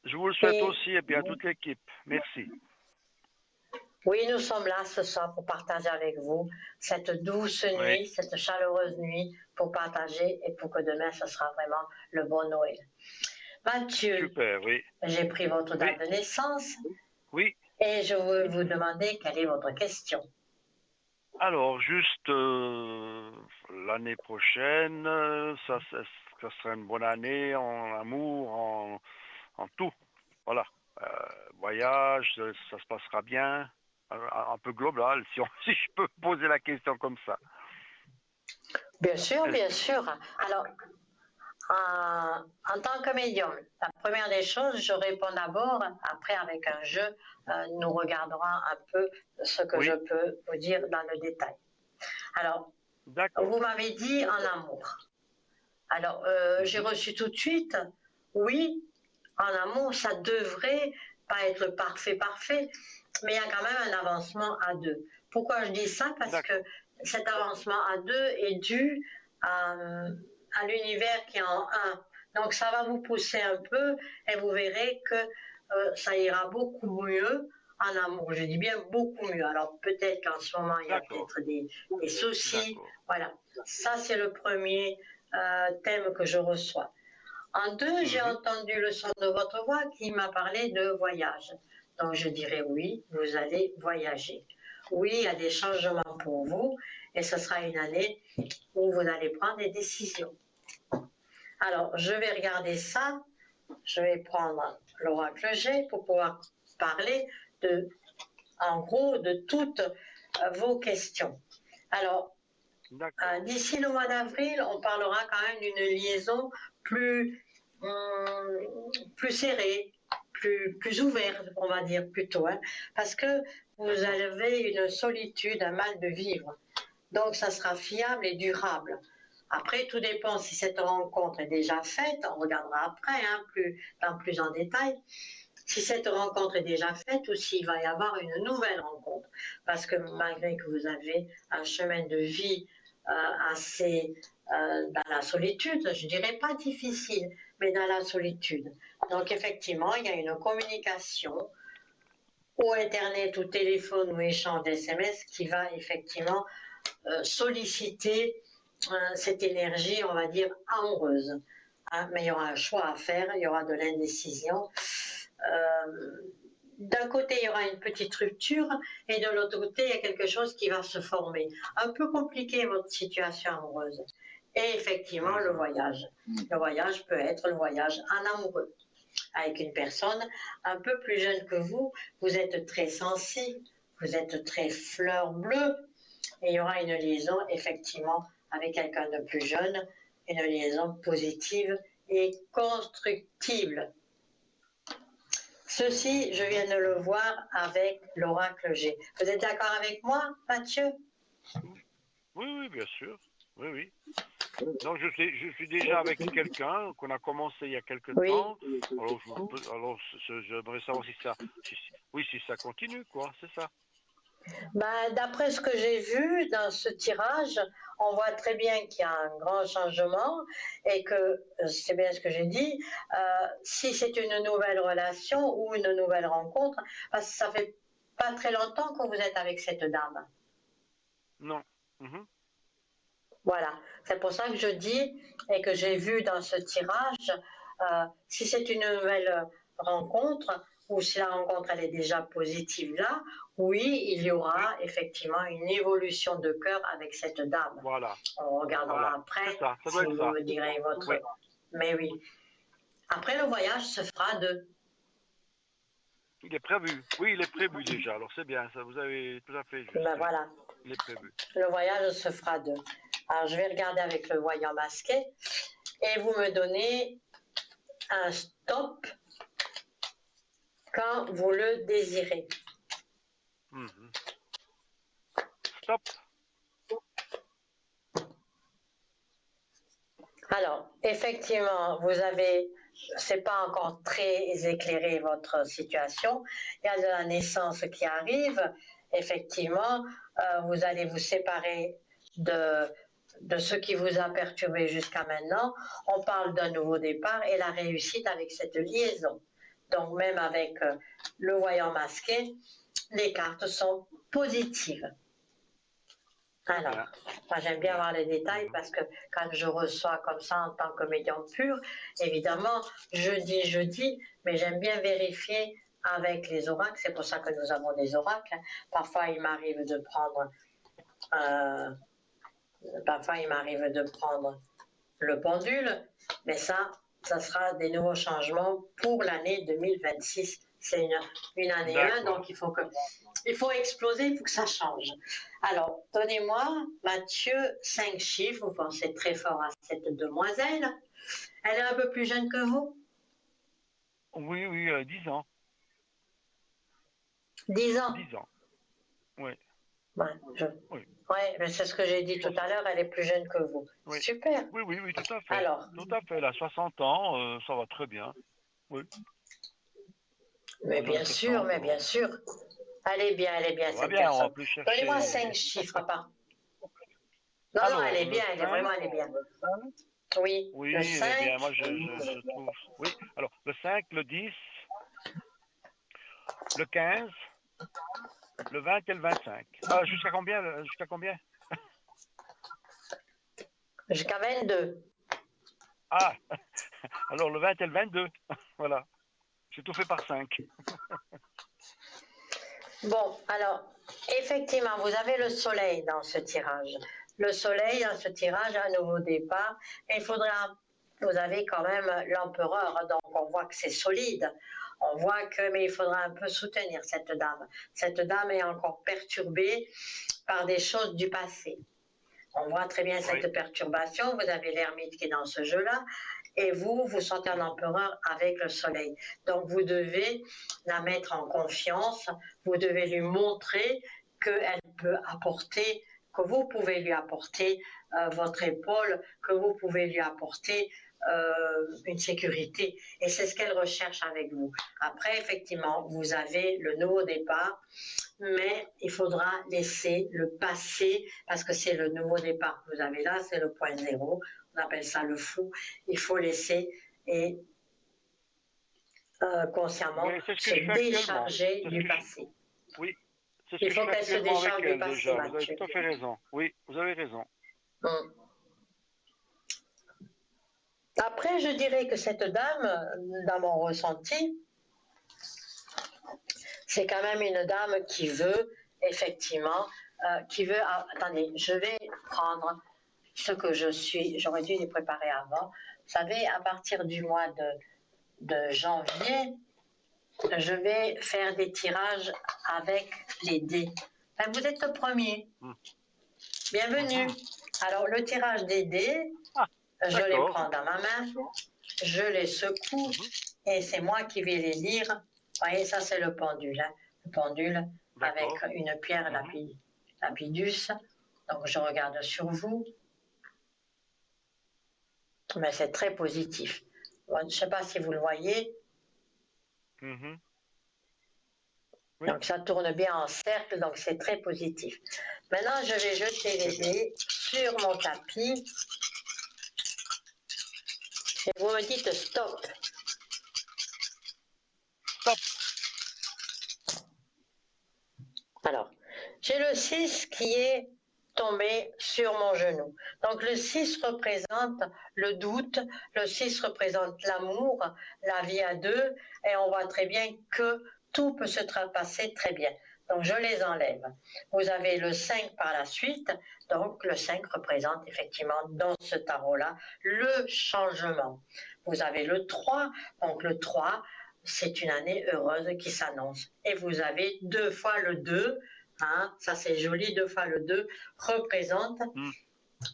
Je vous le souhaite aussi et puis à toute l'équipe. Merci. Oui, nous sommes là ce soir pour partager avec vous cette douce nuit, cette chaleureuse nuit, pour partager et pour que demain, ce sera vraiment le bon Noël. Mathieu, super, oui. J'ai pris votre date de naissance. Oui. Et je veux vous demander quelle est votre question. Alors, juste l'année prochaine, ça sera une bonne année en amour, en tout. Voilà. Voyage, ça se passera bien. Un peu global, si je peux poser la question comme ça. Bien sûr, bien sûr. Alors, en tant que médium, la première des choses, je réponds d'abord, après avec un jeu, nous regarderons un peu ce que je peux vous dire dans le détail. Alors, vous m'avez dit en amour. Alors, j'ai reçu tout de suite, oui, en amour, ça devrait pas être parfait, mais il y a quand même un avancement à deux. Pourquoi je dis ça? Parce que cet avancement à deux est dû à l'univers qui est en un. Donc ça va vous pousser un peu et vous verrez que ça ira beaucoup mieux en amour. Je dis bien beaucoup mieux. Alors peut-être qu'en ce moment il y a peut-être des soucis. Voilà. Ça c'est le premier thème que je reçois. En deux, j'ai entendu le son de votre voix qui m'a parlé de voyage. Donc je dirais oui, vous allez voyager. Oui, il y a des changements pour vous et ce sera une année où vous allez prendre des décisions. Alors, je vais regarder ça. Je vais prendre l'oracle G pour pouvoir parler en gros, de toutes vos questions. Alors, d'ici le mois d'avril, on parlera quand même d'une liaison plus serré, plus ouvert, on va dire plutôt, hein, parce que vous avez une solitude, un mal de vivre. Donc, ça sera fiable et durable. Après, tout dépend si cette rencontre est déjà faite, on regardera après, hein, plus en détail. Si cette rencontre est déjà faite ou s'il va y avoir une nouvelle rencontre. Parce que malgré que vous avez un chemin de vie assez dans la solitude, je dirais pas difficile, mais dans la solitude. Donc effectivement, il y a une communication ou Internet ou téléphone ou échange d'SMS qui va effectivement solliciter cette énergie, on va dire, amoureuse. Hein, mais il y aura un choix à faire, il y aura de l'indécision. D'un côté, il y aura une petite rupture et de l'autre côté, il y a quelque chose qui va se former. Un peu compliqué votre situation amoureuse. Et effectivement, le voyage. Le voyage peut être le voyage en amoureux. Avec une personne un peu plus jeune que vous êtes très sensible, vous êtes très fleur bleue, et il y aura une liaison effectivement avec quelqu'un de plus jeune, une liaison positive et constructible. Ceci, je viens de le voir avec l'oracle G. Vous êtes d'accord avec moi, Mathieu? Oui, bien sûr. Oui. Donc, je suis déjà avec quelqu'un qu'on a commencé il y a quelque temps. Alors, j'aimerais savoir si ça continue, quoi, c'est ça. D'après ce que j'ai vu dans ce tirage, on voit très bien qu'il y a un grand changement et que, c'est bien ce que j'ai dit, si c'est une nouvelle relation ou une nouvelle rencontre, parce que ça fait pas très longtemps que vous êtes avec cette dame. Non. Voilà, c'est pour ça que je dis et que j'ai vu dans ce tirage, si c'est une nouvelle rencontre ou si la rencontre elle est déjà positive là, oui, il y aura effectivement une évolution de cœur avec cette dame. Voilà. On regardera après, ça si doit être vous ça. me direz votre... Oui. Mais oui. Après, le voyage se fera de... Il est prévu. Oui, il est prévu déjà. Alors c'est bien, ça vous avez tout à fait juste. Voilà. Il est prévu. Le voyage se fera de... Alors, je vais regarder avec le voyant masqué et vous me donnez un stop quand vous le désirez. Stop. Alors, effectivement, vous avez, c'est pas encore très éclairé votre situation. Il y a de la naissance qui arrive. Effectivement, vous allez vous séparer de ce qui vous a perturbé jusqu'à maintenant. On parle d'un nouveau départ et la réussite avec cette liaison. Donc, même avec le voyant masqué, les cartes sont positives. Alors, moi j'aime bien avoir les détails parce que quand je reçois comme ça en tant que médium pur, évidemment, je dis, mais j'aime bien vérifier avec les oracles, c'est pour ça que nous avons des oracles. Parfois il m'arrive de prendre le pendule, mais ça sera des nouveaux changements pour l'année 2026. C'est une année 1, donc il faut exploser, il faut que ça change. Alors, donnez-moi, Mathieu, 5 chiffres. Vous pensez très fort à cette demoiselle. Elle est un peu plus jeune que vous? Oui, 10 ans. 10 ans? 10 ans, oui. Oui, mais c'est ce que j'ai dit tout à l'heure, elle est plus jeune que vous. Oui. Super. Oui, tout à fait. Alors, tout à fait, elle a 60 ans, ça va très bien. Oui. Mais bien sûr. Elle est bien, cette personne. Donnez-moi 5 chiffres, pas. Non, elle est bien, elle est bien. Oui, le 5. Bien, moi je trouve. Oui, alors le 5, le 10, le 15, le 20 et le 25. Jusqu'à combien Jusqu'à 22. Ah, alors le 20 et le 22. Voilà. J'ai tout fait par 5. Bon, alors, effectivement, vous avez le soleil dans ce tirage. Le soleil dans ce tirage, un nouveau départ. Et vous avez quand même l'empereur, donc on voit que c'est solide. On voit mais il faudra un peu soutenir cette dame. Cette dame est encore perturbée par des choses du passé. On voit très bien cette perturbation. Vous avez l'ermite qui est dans ce jeu-là. et vous, vous sentez un empereur avec le soleil. Donc vous devez la mettre en confiance, vous devez lui montrer qu'elle peut apporter, que vous pouvez lui apporter votre épaule, que vous pouvez lui apporter une sécurité. Et c'est ce qu'elle recherche avec vous. Après, effectivement, vous avez le nouveau départ, mais il faudra laisser le passé, parce que c'est le nouveau départ que vous avez là, c'est le point zéro, on appelle ça le fou. Il faut laisser et consciemment se décharger du passé. Oui, c'est ce Il que faut je fais qu'elle se actuellement décharge avec du elle passé, déjà. Vous avez Mathieu. tout à fait raison. Oui, vous avez raison. Après, je dirais que cette dame, dans mon ressenti, c'est quand même une dame qui veut, effectivement, qui veut... attendez, je vais prendre ce que je suis, j'aurais dû les préparer avant. Vous savez, à partir du mois de janvier, je vais faire des tirages avec les dés. Enfin, vous êtes le premier. Bienvenue. Alors, le tirage des dés, je les prends dans ma main, je les secoue et c'est moi qui vais les lire. Vous voyez, ça c'est le pendule. Hein. Le pendule avec une pierre lapidus. Donc, je regarde sur vous. Mais c'est très positif. Bon, je ne sais pas si vous le voyez. Oui. Donc ça tourne bien en cercle, donc c'est très positif. Maintenant, je vais jeter les dés sur mon tapis. Et vous me dites stop. Stop. Alors, j'ai le 6 qui est tombé sur mon genou. Donc le 6 représente le doute, le 6 représente l'amour, la vie à deux, et on voit très bien que tout peut se passer très bien. Donc je les enlève. Vous avez le 5 par la suite, donc le 5 représente effectivement dans ce tarot-là le changement. Vous avez le 3, donc le 3, c'est une année heureuse qui s'annonce. Et vous avez 2 fois le 2, hein, ça c'est joli, 2 fois le 2 représente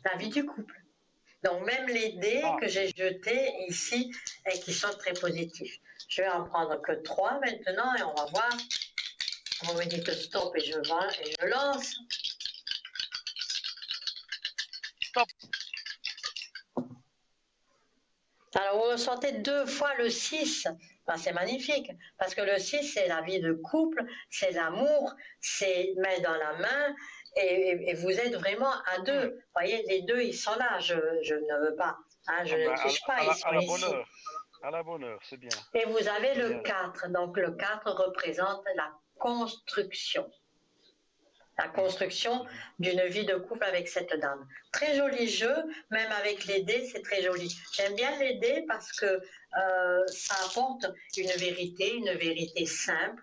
la vie du couple. Donc même les dés que j'ai jetés ici et qui sont très positifs. Je vais en prendre que 3 maintenant et on va voir. Vous me dites stop et je lance. Stop. Alors vous ressentez 2 fois le 6. Ben, c'est magnifique, parce que le 6 c'est la vie de couple, c'est l'amour, c'est main dans la main, et vous êtes vraiment à deux. Vous voyez, les deux ils sont là, je ne veux pas, hein, je ne triche pas, ils sont ici. À la bonne heure, c'est bien. Et vous avez le 4, donc le 4 représente la construction. La construction d'une vie de couple avec cette dame. Très joli jeu, même avec les dés, c'est très joli. J'aime bien les dés parce que ça apporte une vérité simple,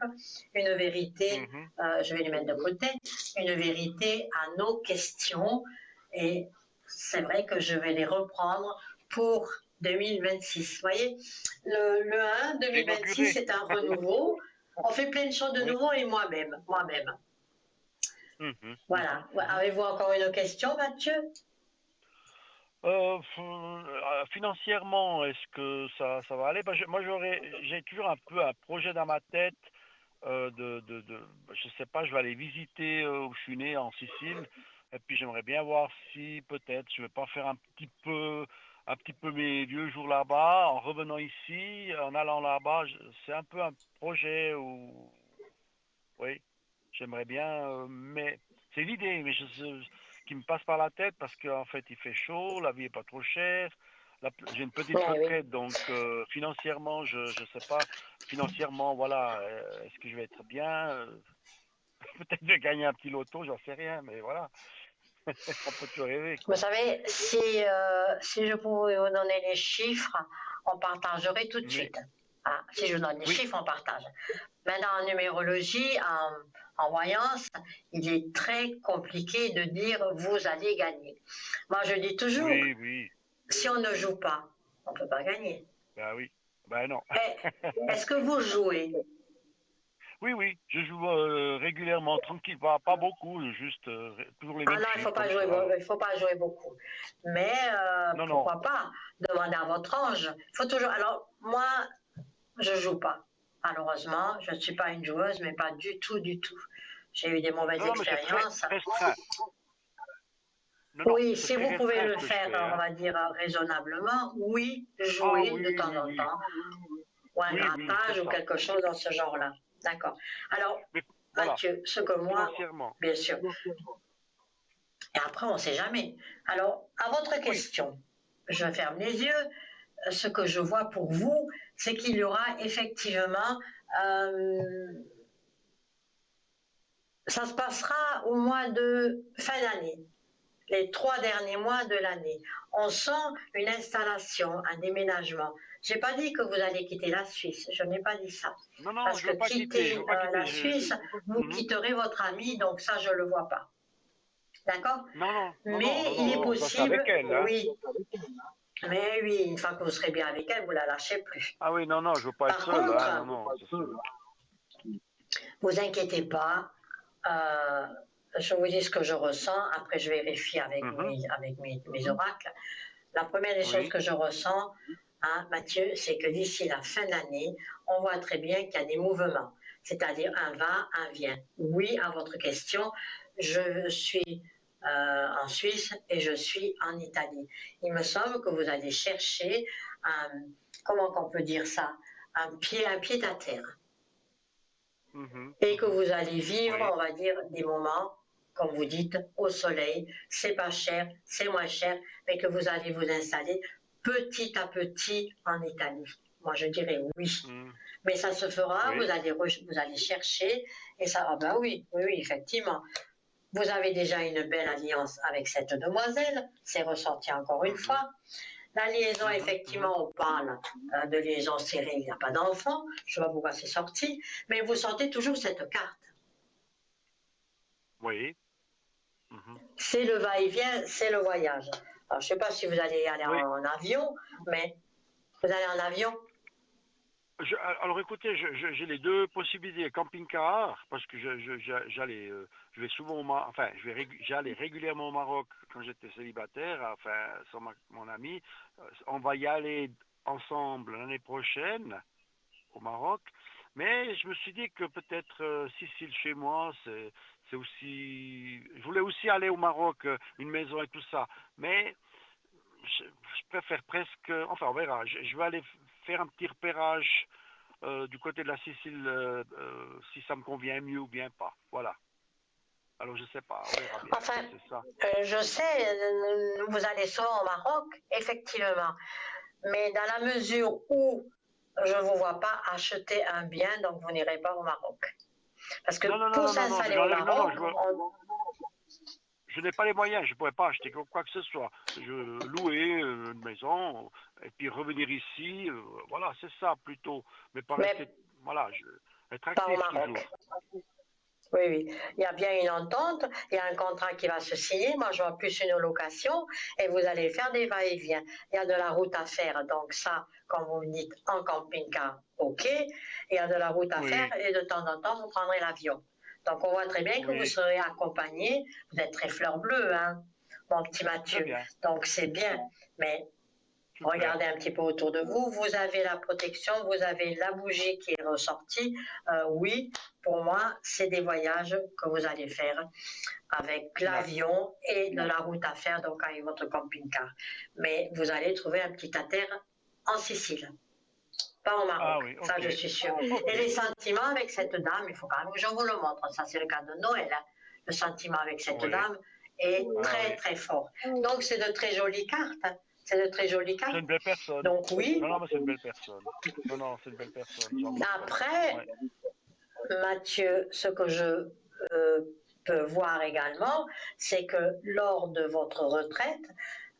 une vérité, je vais les mettre de côté, une vérité à nos questions. Et c'est vrai que je vais les reprendre pour 2026. Vous voyez, le 1, 2026, c'est un renouveau. On fait plein de choses de nouveau et moi-même. Voilà. Avez-vous encore une question, Mathieu? Financièrement, est-ce que ça va aller? Moi, j'ai toujours un peu un projet dans ma tête je sais pas, je vais aller visiter où je suis né en Sicile, et puis j'aimerais bien voir si peut-être je vais pas faire un petit peu mes vieux jours là-bas, en revenant ici, en allant là-bas. C'est un peu un projet où, oui, j'aimerais bien, mais c'est l'idée, mais qui me passe par la tête parce qu'en fait il fait chaud, la vie est pas trop chère. J'ai une petite retraite, donc financièrement, je sais pas. Financièrement, voilà, est-ce que je vais être bien? Peut-être je vais gagner un petit loto, j'en sais rien, mais voilà. On peut toujours rêver, quoi. Vous savez, si je pouvais vous donner les chiffres, on partagerait tout de suite. Ah, si je vous donne les chiffres, on partage. Maintenant, en numérologie, en voyance, il est très compliqué de dire vous allez gagner. Moi, je dis toujours, si on ne joue pas, on ne peut pas gagner. Ben oui, ben non. Est-ce que vous jouez? Oui, oui, je joue régulièrement, tranquille, pas beaucoup, juste toujours les Ah mêmes non, chiffres comme ça. il faut pas jouer beaucoup. Mais Non, non. pourquoi pas demander à votre ange. Il faut toujours. Alors moi, je joue pas. Malheureusement, je ne suis pas une joueuse, mais pas du tout, du tout. J'ai eu des mauvaises Non, non, mais c'est très expériences. restreint. Non, non, Oui, c'est si très vous pouvez restreint le ce que je faire, fais, on hein. va dire raisonnablement, oui, Ah jouer de oui, temps oui, en oui. temps, ou un Oui, oui, c'est grattage ou ça. quelque chose dans ce genre-là. D'accord. Alors, Mais voilà, Mathieu, ce que moi, financièrement. bien sûr, et après, on ne sait jamais. Alors, à votre Oui. question, je ferme les yeux. Ce que je vois pour vous, c'est qu'il y aura effectivement, euh, ça se passera au mois de fin d'année, les 3 derniers mois de l'année. On sent une installation, un déménagement. Je n'ai pas dit que vous allez quitter la Suisse, je n'ai pas dit ça. Non, non, Parce je que veux pas quitter, je veux quitter pas la quitter. Suisse, vous Mhm. quitterez votre ami, donc ça, je ne le vois pas. D'accord? Non, non, non, non, non, Mais il non, est non, ça c'est possible, avec elle, hein. oui, mais oui, une fois que vous serez bien avec elle, vous ne la lâchez plus. Ah oui, non, non, je veux pas être Par seul, contre, hein, non, non, c'est sûr. vous inquiétez pas, euh, je vous dis ce que je ressens, après je vérifie Mhm. avec mes oracles. La première des choses Oui. que je ressens, hein, Mathieu, c'est que d'ici la fin de l'année, on voit très bien qu'il y a des mouvements, c'est-à-dire un va, un vient. Oui, à votre question, je suis en Suisse et je suis en Italie. Il me semble que vous allez chercher un, comment qu'on peut dire ça, un pied à terre. Mhm, Et que mhm. vous allez vivre, Oui. on va dire, des moments, comme vous dites, au soleil. C'est pas cher, c'est moins cher, mais que vous allez vous installer petit à petit en Italie. Moi, je dirais oui. Mhm. Mais ça se fera, Oui. vous allez chercher, et ça, ah ben oui, oui, oui, effectivement. Vous avez déjà une belle alliance avec cette demoiselle, c'est ressorti encore une Mhm, fois. La liaison, mhm, mhm. effectivement, on parle de liaison serrée, il n'y a pas d'enfant, je ne sais pas pourquoi c'est sorti, mais vous sentez toujours cette carte. Oui. Mhm. C'est le va-et-vient, c'est le voyage. Alors, je ne sais pas si vous allez aller Oui. en avion, mais vous allez en avion. Alors écoutez, j'ai les deux possibilités. Camping-car, parce que j'allais, je vais souvent enfin, j'allais régulièrement au Maroc quand j'étais célibataire, enfin, sans mon ami. On va y aller ensemble l'année prochaine au Maroc. Mais je me suis dit que peut-être Sicile chez moi, c'est aussi. Je voulais aussi aller au Maroc, une maison et tout ça. Mais je préfère presque. Enfin, on verra. Je vais aller faire un petit repérage du côté de la Sicile, si ça me convient mieux ou bien pas. Voilà. Alors je sais pas, on verra bien. Enfin, C'est ça. je sais, vous allez souvent au Maroc, effectivement, mais dans la mesure où je ne vous vois pas acheter un bien, donc vous n'irez pas au Maroc. Parce que Non, non, non, pour non, non, non, s'installer au non, non, Maroc, je n'ai pas les moyens, je ne pourrais pas acheter quoi que ce soit. Je louer une maison et puis revenir ici, voilà, c'est ça plutôt. Mais pas rester, mais voilà, être pas au actif toujours. Maroc. Oui, oui. Il y a bien une entente, il y a un contrat qui va se signer. Moi, je vois plus une location et vous allez faire des va-et-vient. Il y a de la route à faire. Donc, ça, comme vous me dites, en camping-car, OK. Il y a de la route à faire Oui, et de temps en temps, vous prendrez l'avion. Donc, on voit très bien que vous oui, serez accompagné. Vous êtes très fleur bleue, hein, mon petit très Mathieu. bien, Donc, c'est bien. Mais super. regardez un petit peu autour de vous. Vous avez la protection, vous avez la bougie qui est ressortie. Oui, pour moi, c'est des voyages que vous allez faire avec D'accord. l'avion et de la route à faire, donc avec votre camping-car. Mais vous allez trouver un petit terre en Sicile, pas au Ah Maroc. oui, Ça, ok, je suis sûre. Et ok. les sentiments avec cette dame, il faut quand même que je vous le montre. Ça, c'est le cas de Noël, hein. Le sentiment avec cette Oui, dame est ah très, oui. très fort. Donc, c'est de très jolies cartes, hein. C'est de très jolies C'est cartes. une belle personne. Donc oui. Non, non, mais c'est une belle personne. Non, non, c'est une belle personne, Jean-Michel. Après, Ouais. Mathieu, ce que je euh, peux voir également, c'est que lors de votre retraite,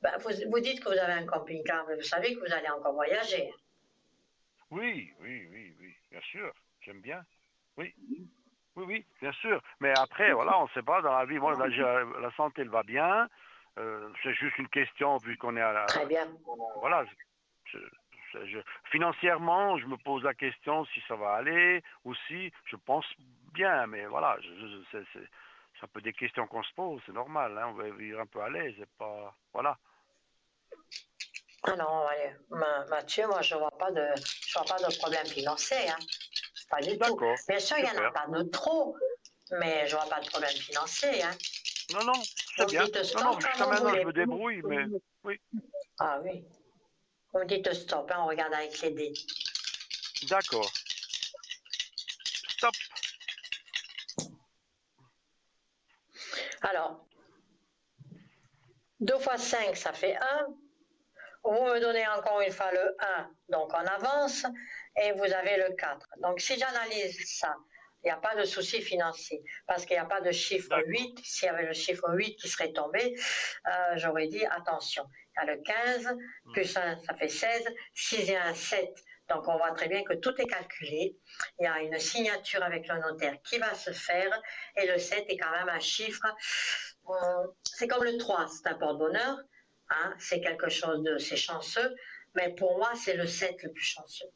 ben, vous dites que vous avez un camping-car, mais vous savez que vous allez encore voyager. Oui, oui, oui, oui, bien sûr. J'aime bien. Oui, oui, oui, bien sûr. Mais après, voilà, on ne sait pas dans la vie. Moi, la santé, elle va bien. C'est juste une question, vu qu'on est à Très la. bien. Voilà, Financièrement, je me pose la question si ça va aller, aussi, je pense bien, mais voilà, c'est un peu des questions qu'on se pose, c'est normal, hein, on va vivre un peu à l'aise, c'est pas, voilà. Ah non, allez, Mathieu, moi je vois pas de problème financier, hein. Pas du tout. D'accord, Bien sûr, il n'y en a super. pas de trop, mais je vois pas de problème financier, hein. Non, non, c'est Vous me bien. dites Non, non, stop jusqu'à quand vous maintenant, je voulez. me débrouille, mais oui, Ah oui. Vous me dites stop, hein, on regarde avec les dés. d'accord. Stop. Alors, 2 fois 5, ça fait 1. Vous me donnez encore une fois le 1, donc on avance, et vous avez le 4. Donc si j'analyse ça, il n'y a pas de souci financier, parce qu'il n'y a pas de chiffre D'accord. 8. S'il y avait le chiffre 8 qui serait tombé, j'aurais dit attention. Il y a le 15, plus 1, ça fait 16, 6 et 1, 7. Donc on voit très bien que tout est calculé. Il y a une signature avec le notaire qui va se faire, et le 7 est quand même un chiffre, c'est comme le 3, c'est un porte-bonheur. Hein, c'est quelque chose c'est chanceux, mais pour moi, c'est le 7 le plus chanceux.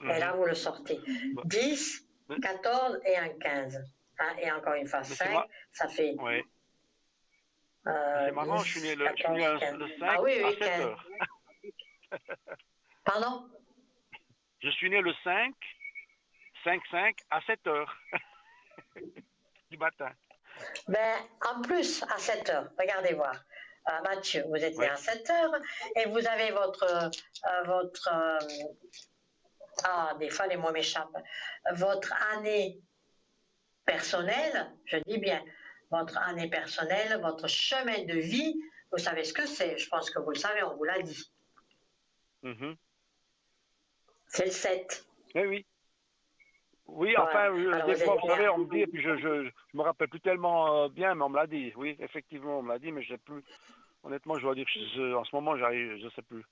Et là, vous le sortez. Bah, 10, mais 14 et un 15. Hein, et encore une fois, mais c'est 5, ça fait ouais. C'est marrant, 10, je suis né 14, 15. le Ah 5 oui, à oui, 7 15. heures. Pardon? Je suis né le 5 à 7 heures du matin. Ben, en plus, à 7 heures, regardez voir. Mathieu, vous êtes né Oui. à 7 heures et vous avez des fois les mots m'échappent, votre année personnelle, je dis bien, votre année personnelle, votre chemin de vie, vous savez ce que c'est, je pense que vous le savez, on vous l'a dit. Mhm. C'est le 7. Oui, oui. Oui, Voilà. enfin, Alors des vous fois, êtes vous né savez, on me dit, et puis je me rappelle plus tellement bien, mais on me l'a dit. Oui, effectivement, on me l'a dit, mais je sais plus. Honnêtement, je dois dire que en ce moment, je sais plus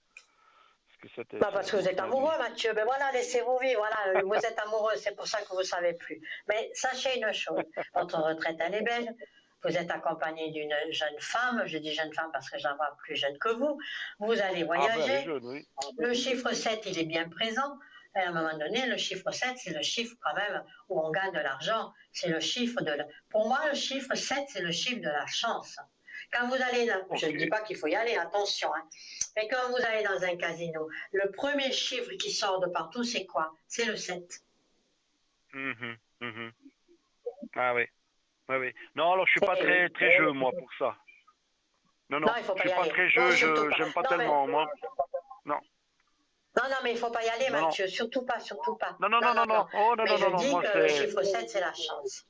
ce que c'était. parce que vous êtes La nuit. amoureux, Mathieu. Ben voilà, laissez-vous vivre. Voilà, vous êtes amoureux, c'est pour ça que vous ne savez plus. Mais sachez une chose, votre retraite, elle est belle. Vous êtes accompagné d'une jeune femme. Je dis jeune femme parce que je la vois plus jeune que vous. Vous allez Ah ben, elle est voyager. jeune, oui. Le chiffre 7, il est bien présent. Et à un moment donné, le chiffre 7, c'est le chiffre quand même où on gagne de l'argent. C'est le chiffre Pour moi, le chiffre 7, c'est le chiffre de la chance. Quand vous allez je ne dis Ok. pas qu'il faut y aller, attention, hein. Mais quand vous allez dans un casino, le premier chiffre qui sort de partout, c'est quoi? C'est le 7. Mhm, mhm. Ah oui, oui, oui. Non, alors je suis pas Eh oui. très très jeu moi pour ça. Non, Non, non, il ne faut je pas suis y pas aller. très Non, jeu, surtout pas. j'aime pas Non, mais, tellement moi. Non, non, mais il ne faut pas y aller, non, non, Mathieu. Surtout pas, surtout pas. non, non, Non, non, non, non, non. non. Oh non, Mais non, je non, non. dis Moi que le c'est chiffre 7, c'est la chance.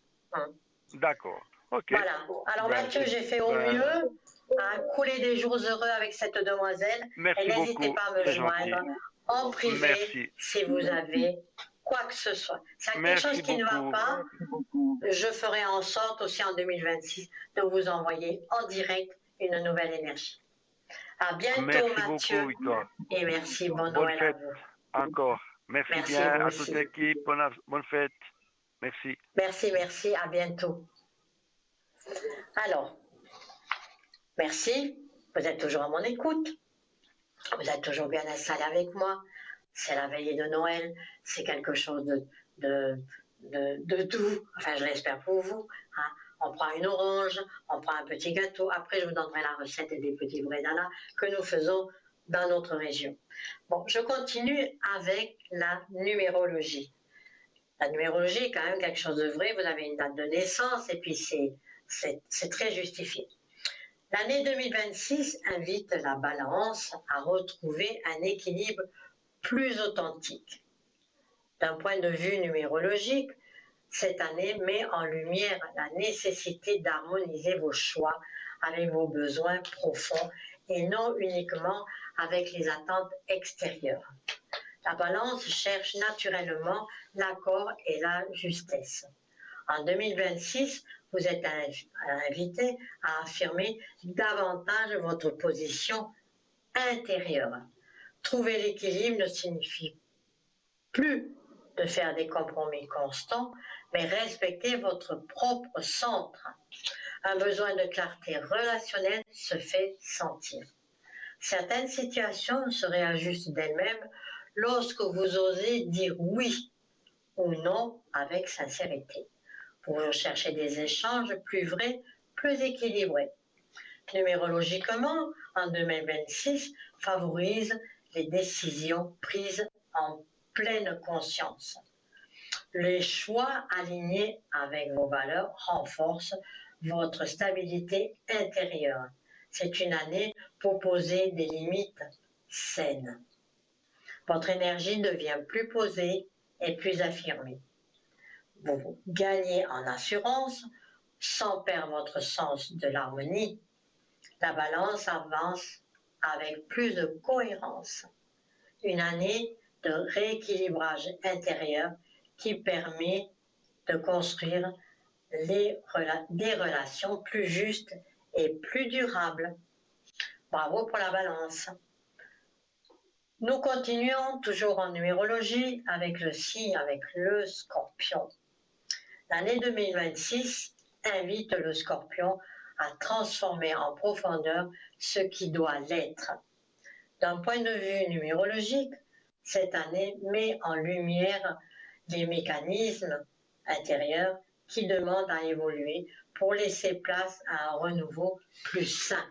d'accord. Ok. Voilà. Alors Ben Mathieu, c'est j'ai fait au ben mieux à couler des jours heureux avec cette demoiselle et merci n'hésitez beaucoup, pas à me c'est gentil. joindre en privé Merci, si vous avez quoi que ce soit. S'il y a quelque chose merci qui ne va beaucoup. pas, je ferai en sorte aussi en 2026 de vous envoyer en direct une nouvelle énergie. À bientôt Merci beaucoup, Mathieu Victoire. et merci, bon Bonne Noël à fête vous. encore. Merci Merci bien vous à toute aussi. l'équipe. Bonne fête. Merci. Merci, merci, à bientôt. Alors, merci, vous êtes toujours à mon écoute. Vous êtes toujours bien installé avec moi. C'est la veillée de Noël. C'est quelque chose de doux. Enfin, je l'espère pour vous. Hein. On prend une orange, on prend un petit gâteau. Après, je vous donnerai la recette des petits bredala que nous faisons dans notre région. Bon, je continue avec la numérologie. La numérologie est quand même quelque chose de vrai. Vous avez une date de naissance et puis c'est très justifié. L'année 2026 invite la balance à retrouver un équilibre plus authentique. D'un point de vue numérologique, cette année met en lumière la nécessité d'harmoniser vos choix avec vos besoins profonds et non uniquement avec les attentes extérieures. La balance cherche naturellement l'accord et la justesse. En 2026, vous êtes invité à affirmer davantage votre position intérieure. Trouver l'équilibre ne signifie plus de faire des compromis constants, mais respecter votre propre centre. Un besoin de clarté relationnelle se fait sentir. Certaines situations se réajustent d'elles-mêmes lorsque vous osez dire oui ou non avec sincérité. Vous cherchez des échanges plus vrais, plus équilibrés. Numérologiquement, en 2026, favorise les décisions prises en pleine conscience. Les choix alignés avec vos valeurs renforcent votre stabilité intérieure. C'est une année pour poser des limites saines. Votre énergie devient plus posée et plus affirmée. Vous gagnez en assurance sans perdre votre sens de l'harmonie. La balance avance avec plus de cohérence. Une année de rééquilibrage intérieur qui permet de construire des relations plus justes et plus durables. Bravo pour la balance. Nous continuons toujours en numérologie avec le signe, avec le Scorpion. L'année 2026 invite le Scorpion à transformer en profondeur ce qui doit l'être. D'un point de vue numérologique, cette année met en lumière des mécanismes intérieurs qui demandent à évoluer pour laisser place à un renouveau plus sain.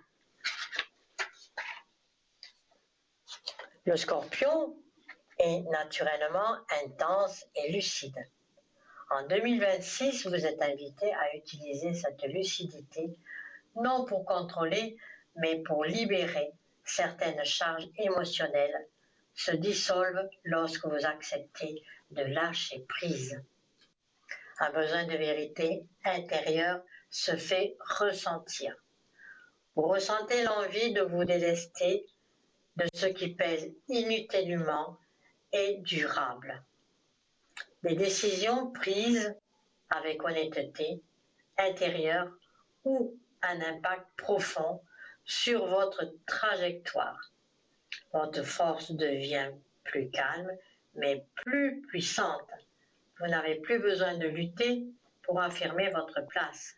Le Scorpion est naturellement intense et lucide. En 2026, vous êtes invité à utiliser cette lucidité non pour contrôler, mais pour libérer certaines charges émotionnelles se dissolvent lorsque vous acceptez de lâcher prise. Un besoin de vérité intérieure se fait ressentir. Vous ressentez l'envie de vous délester de ce qui pèse inutilement et durable. Des décisions prises avec honnêteté intérieure ou un impact profond sur votre trajectoire. Votre force devient plus calme, mais plus puissante. Vous n'avez plus besoin de lutter pour affirmer votre place.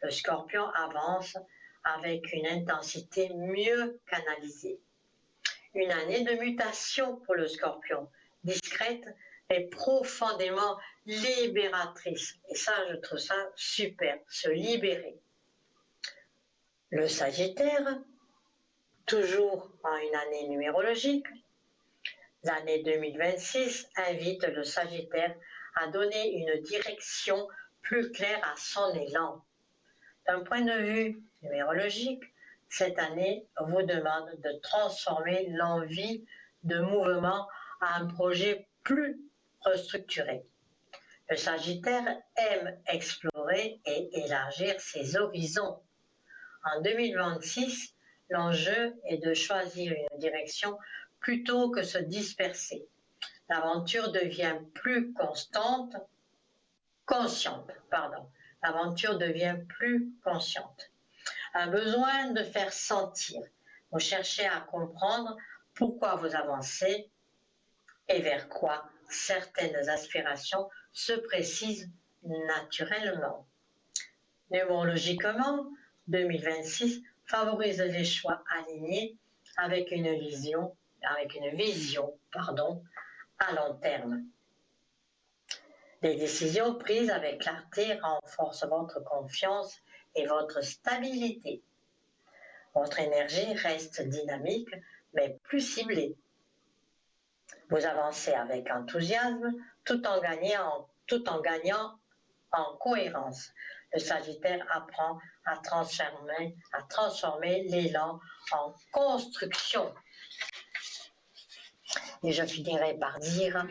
Le Scorpion avance avec une intensité mieux canalisée. Une année de mutation pour le Scorpion, discrète mais profondément libératrice. Et ça, je trouve ça super, se libérer. Le Sagittaire, toujours en une année numérologique, l'année 2026 invite le Sagittaire à donner une direction plus claire à son élan. D'un point de vue numérologique, cette année vous demande de transformer l'envie de mouvement à un projet plus restructuré. Le Sagittaire aime explorer et élargir ses horizons. En 2026, l'enjeu est de choisir une direction plutôt que se disperser. L'aventure devient plus consciente. L'aventure devient plus consciente. Un besoin de faire sentir. Vous cherchez à comprendre pourquoi vous avancez et vers quoi certaines aspirations se précisent naturellement. Numérologiquement, 2026 favorise les choix alignés avec une vision à long terme. Les décisions prises avec clarté renforcent votre confiance et votre stabilité. Votre énergie reste dynamique, mais plus ciblée. Vous avancez avec enthousiasme tout en gagnant en cohérence. Le Sagittaire apprend à transformer l'élan en construction. Et je finirai par dire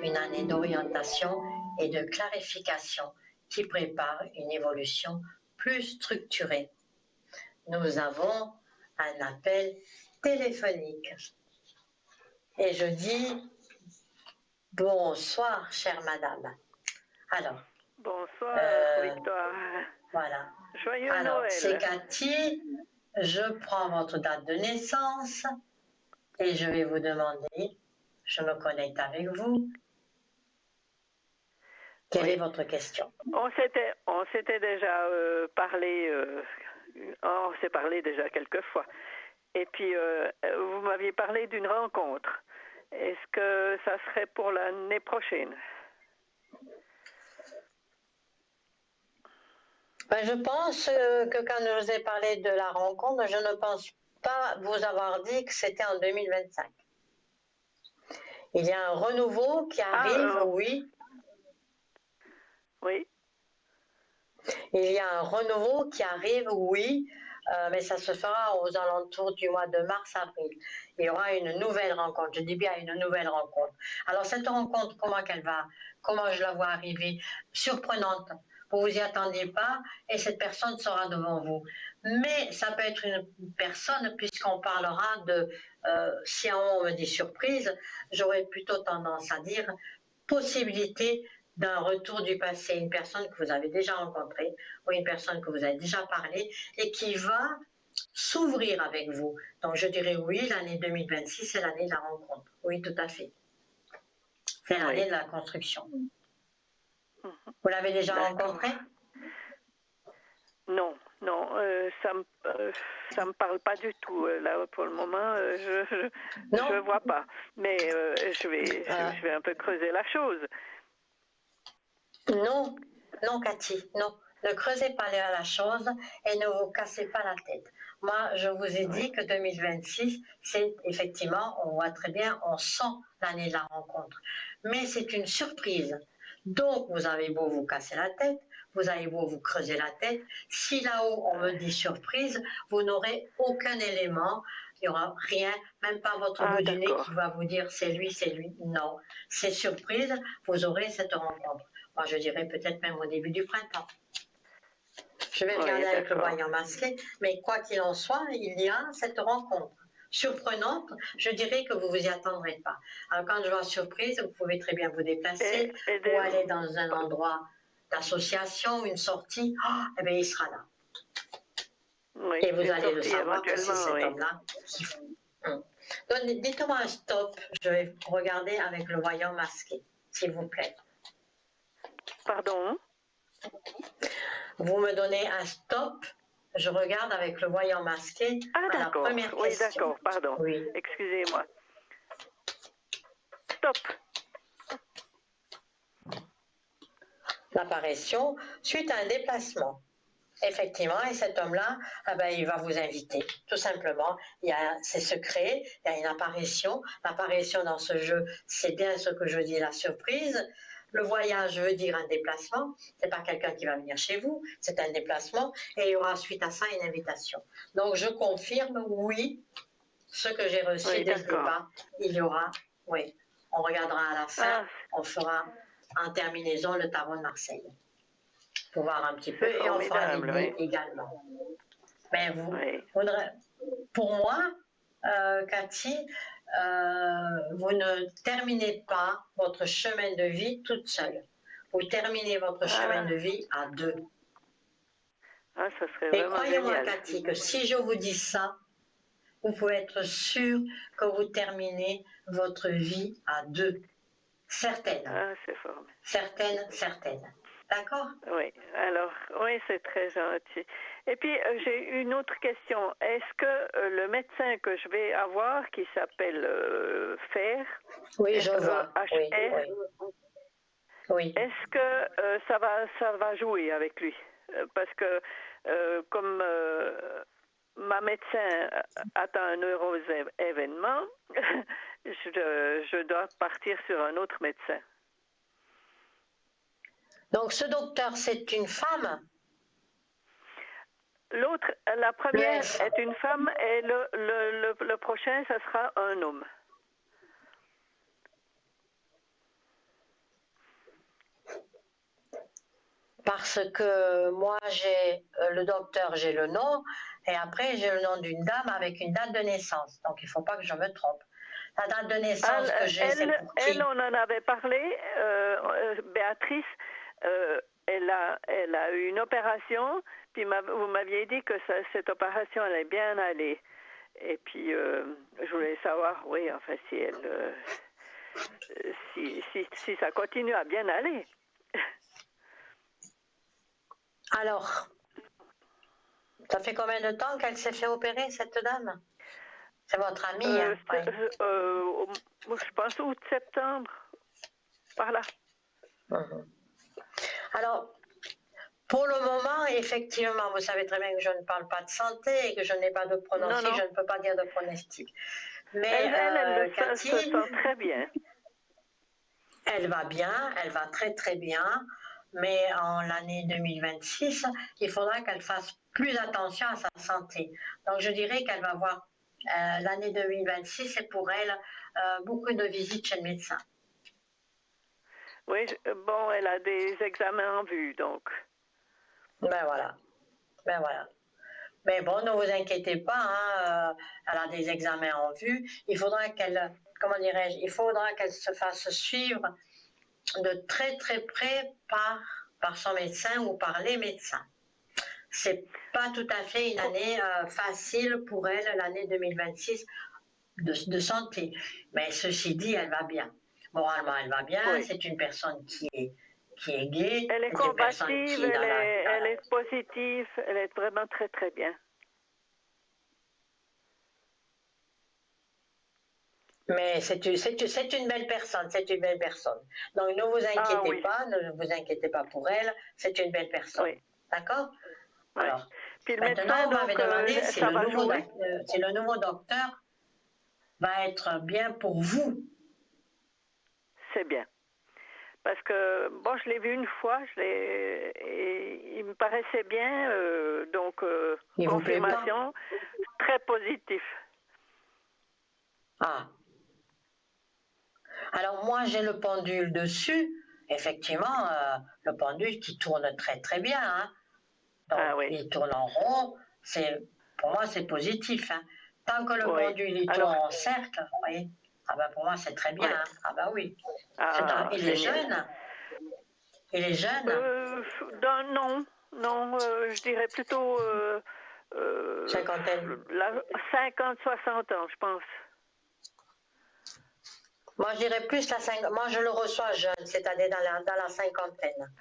une année d'orientation et de clarification qui prépare une évolution plus structurée. Nous avons un appel téléphonique. Et je dis bonsoir, chère madame. Alors. Bonsoir, Victoire. Voilà. Joyeux Alors, Noël. c'est Cathy. Je prends votre date de naissance et je vais vous demander, je me connecte avec vous. Quelle est votre question? On s'était déjà parlé, on s'est parlé déjà quelques fois. Et puis, vous m'aviez parlé d'une rencontre. Est-ce que ça serait pour l'année prochaine? Ben, je pense que quand je vous ai parlé de la rencontre, je ne pense pas vous avoir dit que c'était en 2025. Il y a un renouveau qui arrive, oui. Oui. Il y a un renouveau qui arrive, oui, mais ça se fera aux alentours du mois de mars-avril. Il y aura une nouvelle rencontre, je dis bien une nouvelle rencontre. Alors cette rencontre, comment je la vois arriver? Surprenante. Vous vous y attendiez pas et cette personne sera devant vous. Mais ça peut être une personne, puisqu'on parlera de, si à un moment on me dit surprise, j'aurais plutôt tendance à dire possibilité d'un retour du passé, une personne que vous avez déjà rencontrée ou une personne que vous avez déjà parlé et qui va s'ouvrir avec vous. Donc je dirais oui, l'année 2026, c'est l'année de la rencontre. Oui, tout à fait. C'est l'année de la construction. Vous l'avez déjà rencontré? Non, non, ça me parle pas du tout. Là, pour le moment, je vois pas. Mais je vais un peu creuser la chose. Non, non, Cathy, non. Ne creusez pas la chose et ne vous cassez pas la tête. Moi, je vous ai dit que 2026, c'est effectivement, on voit très bien, on sent l'année de la rencontre. Mais c'est une surprise. Donc, vous avez beau vous casser la tête, vous avez beau vous creuser la tête, si là-haut on me dit surprise, vous n'aurez aucun élément, il n'y aura rien, même pas votre bout du nez qui va vous dire c'est lui, c'est lui. Non, c'est surprise, vous aurez cette rencontre. Moi, je dirais peut-être même au début du printemps. Je vais regarder avec le voyant masqué, mais quoi qu'il en soit, il y a cette rencontre. Surprenante, je dirais que vous vous y attendrez pas. Alors quand je vois surprise, vous pouvez très bien vous déplacer ou aller dans un endroit d'association, une sortie, eh bien il sera là. Oui, et vous allez le savoir que c'est cet homme-là qui vous... Donc dites-moi un stop, je vais regarder avec le voyant masqué, s'il vous plaît. Pardon? Vous me donnez un stop, je regarde avec le voyant masqué à la première question. Oui, d'accord, pardon. Oui. Excusez-moi. Stop. L'apparition suite à un déplacement. Effectivement, et cet homme-là, eh ben, il va vous inviter, tout simplement. C'est secret, il y a une apparition. L'apparition dans ce jeu, c'est bien ce que je dis, la surprise. Le voyage veut dire un déplacement. C'est pas quelqu'un qui va venir chez vous, c'est un déplacement. Et il y aura suite à ça une invitation. Donc je confirme, oui, ce que j'ai reçu dès le départ, il y aura, oui. On regardera à la fin, on fera en terminaison le tarot de Marseille. Pour voir un petit peu, et on fera les dés également. Mais pour moi, Cathy, vous ne terminez pas votre chemin de vie toute seule. Vous terminez votre chemin de vie à deux. Ça serait et vraiment croyez-moi, génial. Cathy, que si je vous dis ça, vous pouvez être sûr que vous terminez votre vie à deux. Certaines. C'est formidable. Certaines. D'accord? Oui, alors, oui, c'est très gentil. Et puis, j'ai une autre question. Est-ce que le médecin que je vais avoir, qui s'appelle Fer, oui, je vois. Oui. Est-ce que ça va jouer avec lui? Parce que, comme ma médecin atteint un heureux événement, je dois partir sur un autre médecin. Donc ce docteur, c'est une femme? L'autre, la première est une femme et le prochain, ça sera un homme. Parce que moi, j'ai le docteur, j'ai le nom, et après, j'ai le nom d'une dame avec une date de naissance. Donc, il ne faut pas que je me trompe. La date de naissance que j'ai, c'est pour qui? Elle, on en avait parlé, Béatrice, elle a eu une opération, puis vous m'aviez dit que cette opération allait bien aller. Et puis, je voulais savoir, oui, enfin, si elle... si ça continue à bien aller. Alors, ça fait combien de temps qu'elle s'est fait opérer, cette dame? C'est votre ami, hein? Oui. Je pense août-septembre, par là. Mhm. Alors, pour le moment, effectivement, vous savez très bien que je ne parle pas de santé et que je n'ai pas de pronostic, Non. je ne peux pas dire de pronostic. Mais Elle Cathy, se sent très bien. elle va bien, elle va très très bien, mais en l'année 2026, il faudra qu'elle fasse plus attention à sa santé. Donc je dirais qu'elle va voir l'année 2026, c'est pour elle beaucoup de visites chez le médecin. Oui, bon, elle a des examens en vue, donc. Ben voilà, ben voilà. Mais bon, ne vous inquiétez pas, hein, elle a des examens en vue. Il faudra qu'elle, comment dirais-je, il faudra qu'elle se fasse suivre de très très près par son médecin ou par les médecins. C'est pas tout à fait une année facile pour elle, l'année 2026 de santé. Mais ceci dit, elle va bien. Moralement, elle va bien. Oui. C'est une personne qui est gaie. Elle est C'est une personne combative, qui est elle est positive, elle est vraiment très très bien. Mais c'est une belle personne, c'est une belle personne. Donc ne vous inquiétez pas, ne vous inquiétez pas pour elle, c'est une belle personne. Oui. D'accord? Oui. Alors, puis le maintenant, médecin, vous m'avez demandé si ça va jouer. si le nouveau docteur va être bien pour vous. C'est bien. Parce que, bon, je l'ai vu une fois, et il me paraissait bien, donc, confirmation, très positif. Ah. Alors moi, j'ai le pendule dessus. Effectivement, le pendule qui tourne très très bien. Hein. Donc, il tourne en rond. Pour moi, c'est positif. Hein. Tant que le pendule il tourne en cercle, vous voyez, ah ben pour moi, c'est très bien. Hein. Ah ben oui. Il est jeune. Il est jeune. Non, je dirais plutôt cinquantaine. 50-60 ans, je pense. Moi, je dirais plus moi, je le reçois jeune, c'est-à-dire dans la cinquantaine.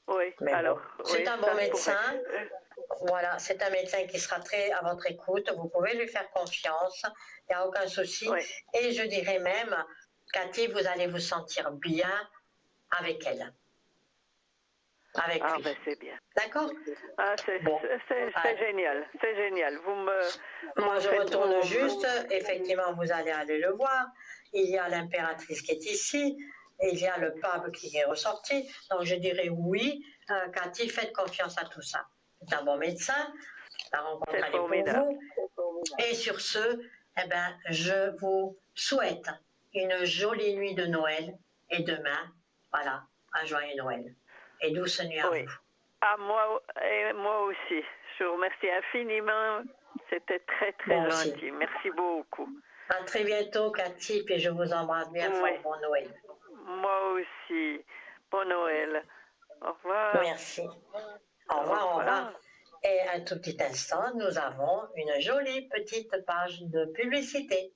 Oui, mais alors. Bon, c'est un bon médecin. Voilà, c'est un médecin qui sera très à votre écoute. Vous pouvez lui faire confiance. Il n'y a aucun souci. Oui. Et je dirais même, Cathy, vous allez vous sentir bien avec elle. Avec lui. Ben c'est bien. D'accord? C'est génial. C'est génial. Moi, je retourne juste. Effectivement, vous allez aller le voir. Il y a l'impératrice qui est ici. Il y a le pape qui est ressorti. Donc, je dirais oui. Cathy, faites confiance à tout ça. C'est un bon médecin. La rencontre, elle est pour vous. Et sur ce, je vous souhaite une jolie nuit de Noël. Et demain, voilà, un joyeux Noël. Et douce nuit à vous. Moi aussi. Je vous remercie infiniment. C'était très, très gentil. Merci beaucoup. À très bientôt, Cathy, et je vous embrasse bien fort. Bon Noël. Moi aussi. Bon Noël. Au revoir. Merci. Au revoir, au revoir. Et un tout petit instant, nous avons une jolie petite page de publicité.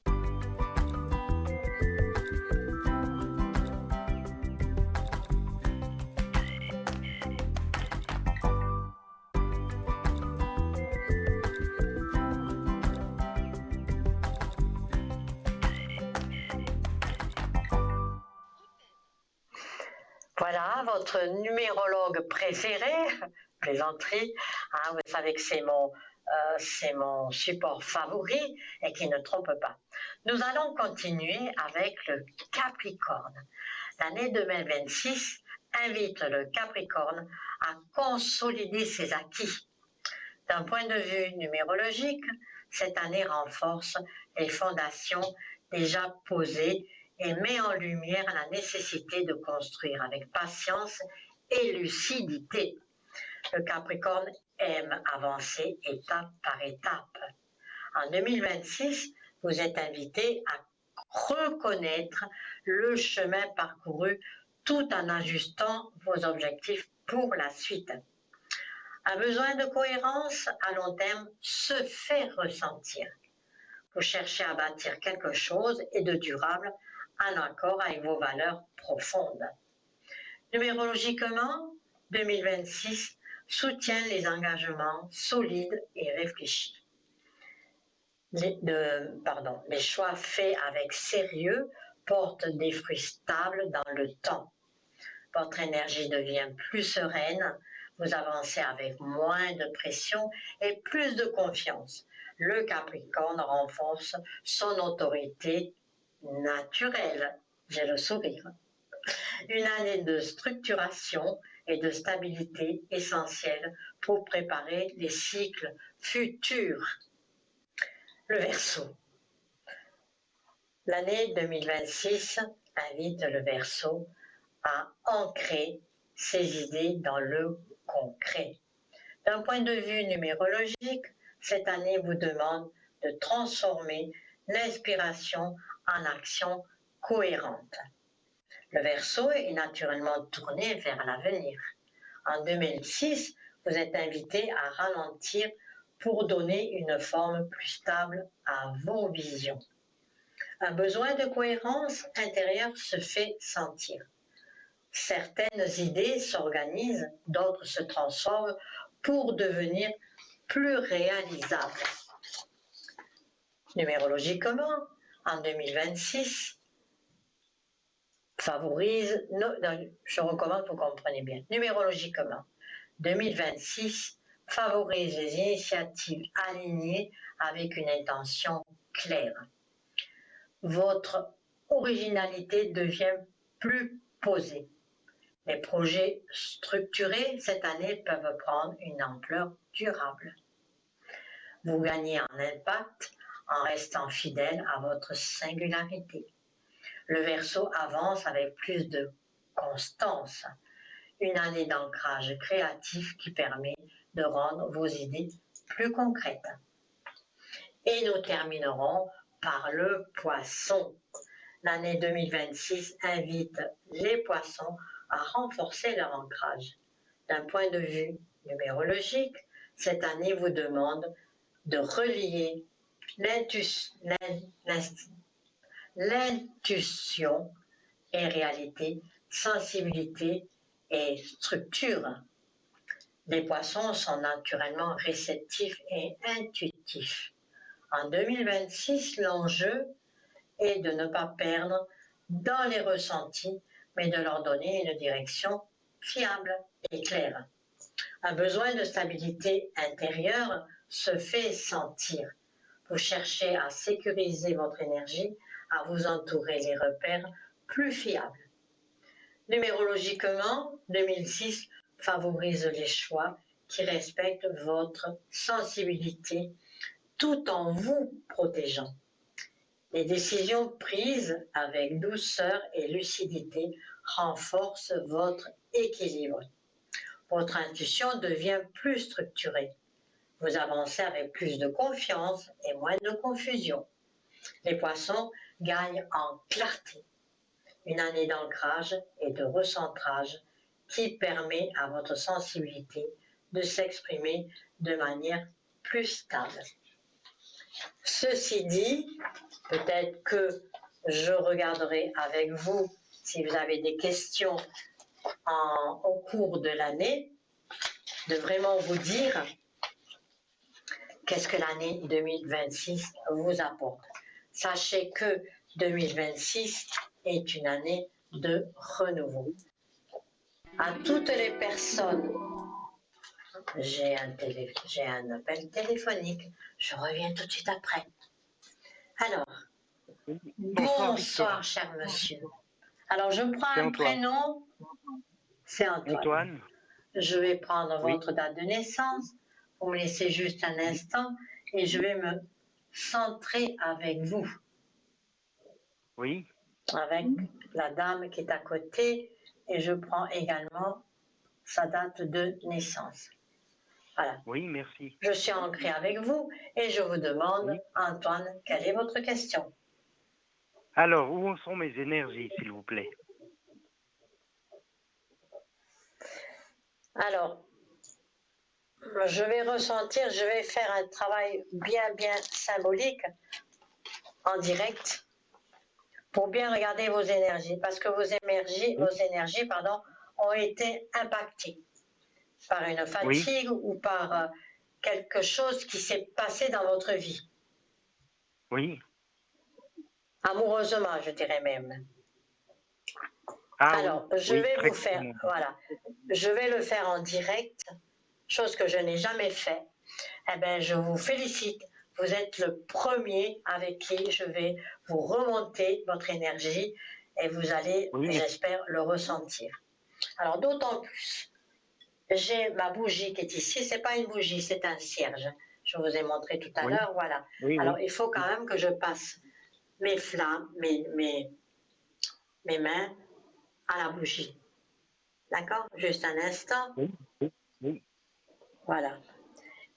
Voilà, votre numérologue préféré, plaisanterie, hein, vous savez que c'est mon support favori et qui ne trompe pas. Nous allons continuer avec le Capricorne. L'année 2026 invite le Capricorne à consolider ses acquis. D'un point de vue numérologique, cette année renforce les fondations déjà posées et met en lumière la nécessité de construire avec patience et lucidité. Le Capricorne aime avancer étape par étape. En 2026, vous êtes invité à reconnaître le chemin parcouru tout en ajustant vos objectifs pour la suite. Un besoin de cohérence à long terme se fait ressentir. Vous cherchez à bâtir quelque chose et de durable en accord avec vos valeurs profondes. Numérologiquement, 2026 soutient les engagements solides et réfléchis. les choix faits avec sérieux portent des fruits stables dans le temps. Votre énergie devient plus sereine, vous avancez avec moins de pression et plus de confiance. Le Capricorne renforce son autorité naturelle. J'ai le sourire. Une année de structuration et de stabilité essentielle pour préparer les cycles futurs. Le Verseau. L'année 2026 invite le Verseau à ancrer ses idées dans le concret. D'un point de vue numérologique, cette année vous demande de transformer l'inspiration en action cohérente. Le Verseau est naturellement tourné vers l'avenir. En 2006, vous êtes invité à ralentir pour donner une forme plus stable à vos visions. Un besoin de cohérence intérieure se fait sentir. Certaines idées s'organisent, d'autres se transforment pour devenir plus réalisables. Numérologiquement, en 2026, je recommande, vous comprenez bien. Numérologiquement, 2026 favorise les initiatives alignées avec une intention claire. Votre originalité devient plus posée. Les projets structurés cette année peuvent prendre une ampleur durable. Vous gagnez en impact en restant fidèle à votre singularité. Le Verseau avance avec plus de constance. Une année d'ancrage créatif qui permet de rendre vos idées plus concrètes. Et nous terminerons par le Poisson. L'année 2026 invite les Poissons à renforcer leur ancrage. D'un point de vue numérologique, cette année vous demande de relier l'intuition et réalité, sensibilité et structure. Les Poissons sont naturellement réceptifs et intuitifs. En 2026, l'enjeu est de ne pas perdre dans les ressentis, mais de leur donner une direction fiable et claire. Un besoin de stabilité intérieure se fait sentir. Vous cherchez à sécuriser votre énergie, à vous entourer des repères plus fiables. Numérologiquement, 2006 favorise les choix qui respectent votre sensibilité tout en vous protégeant. Les décisions prises avec douceur et lucidité renforcent votre équilibre. Votre intuition devient plus structurée. Vous avancez avec plus de confiance et moins de confusion. Les Poissons gagnent en clarté. Une année d'ancrage et de recentrage qui permet à votre sensibilité de s'exprimer de manière plus stable. Ceci dit, peut-être que je regarderai avec vous si vous avez des questions au cours de l'année, de vraiment vous dire qu'est-ce que l'année 2026 vous apporte. Sachez que 2026 est une année de renouveau. À toutes les personnes, j'ai un appel téléphonique, je reviens tout de suite après. Alors, bonsoir cher monsieur. Alors je prends un prénom, c'est Antoine. Je vais prendre votre date de naissance, vous me laissez juste un instant et je vais me centrer avec vous. Oui. Avec la dame qui est à côté et je prends également sa date de naissance. Voilà. Oui, merci. Je suis ancrée avec vous et je vous demande, Antoine, quelle est votre question? Alors, où sont mes énergies, s'il vous plaît? Alors, je vais ressentir, je vais faire un travail bien symbolique en direct pour bien regarder vos énergies, parce que vos énergies ont été impactées par une fatigue ou par quelque chose qui s'est passé dans votre vie. Oui. Amoureusement, je dirais même. Ah Alors, oui, je oui, vais très vous faire, clairement. voilà, je vais le faire en direct, chose que je n'ai jamais fait. Eh bien, je vous félicite. Vous êtes le premier avec qui je vais vous remonter votre énergie et vous allez, Oui, mais j'espère, le ressentir. Alors, d'autant plus, j'ai ma bougie qui est ici. C'est pas une bougie, c'est un cierge. Je vous ai montré tout à oui, l'heure, voilà. oui, Alors, oui. il faut quand même que je passe mes flammes, mes mains à la bougie. D'accord? Juste un instant. Oui, oui, oui, Voilà.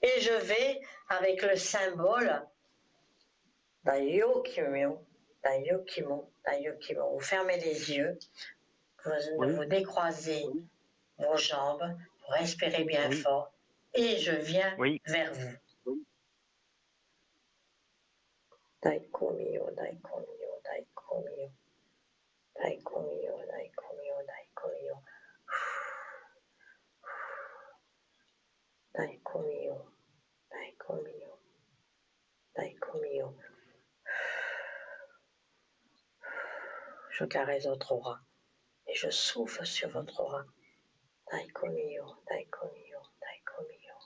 Et je vais avec le symbole d'Ayokimyo, d'Ayokimyo. Vous fermez les yeux, vous oui, décroisez vos jambes, vous respirez bien oui, fort et je viens oui, vers vous. Daikomyo, Daikomyo, Daikomyo, Daikomyo, Daikomyo, Daikomyo. Daikomyo, Daikomyo, Daikomyo. Je caresse votre aura et je souffle sur votre aura. Daikomyo, Daikomyo, Daikomyo,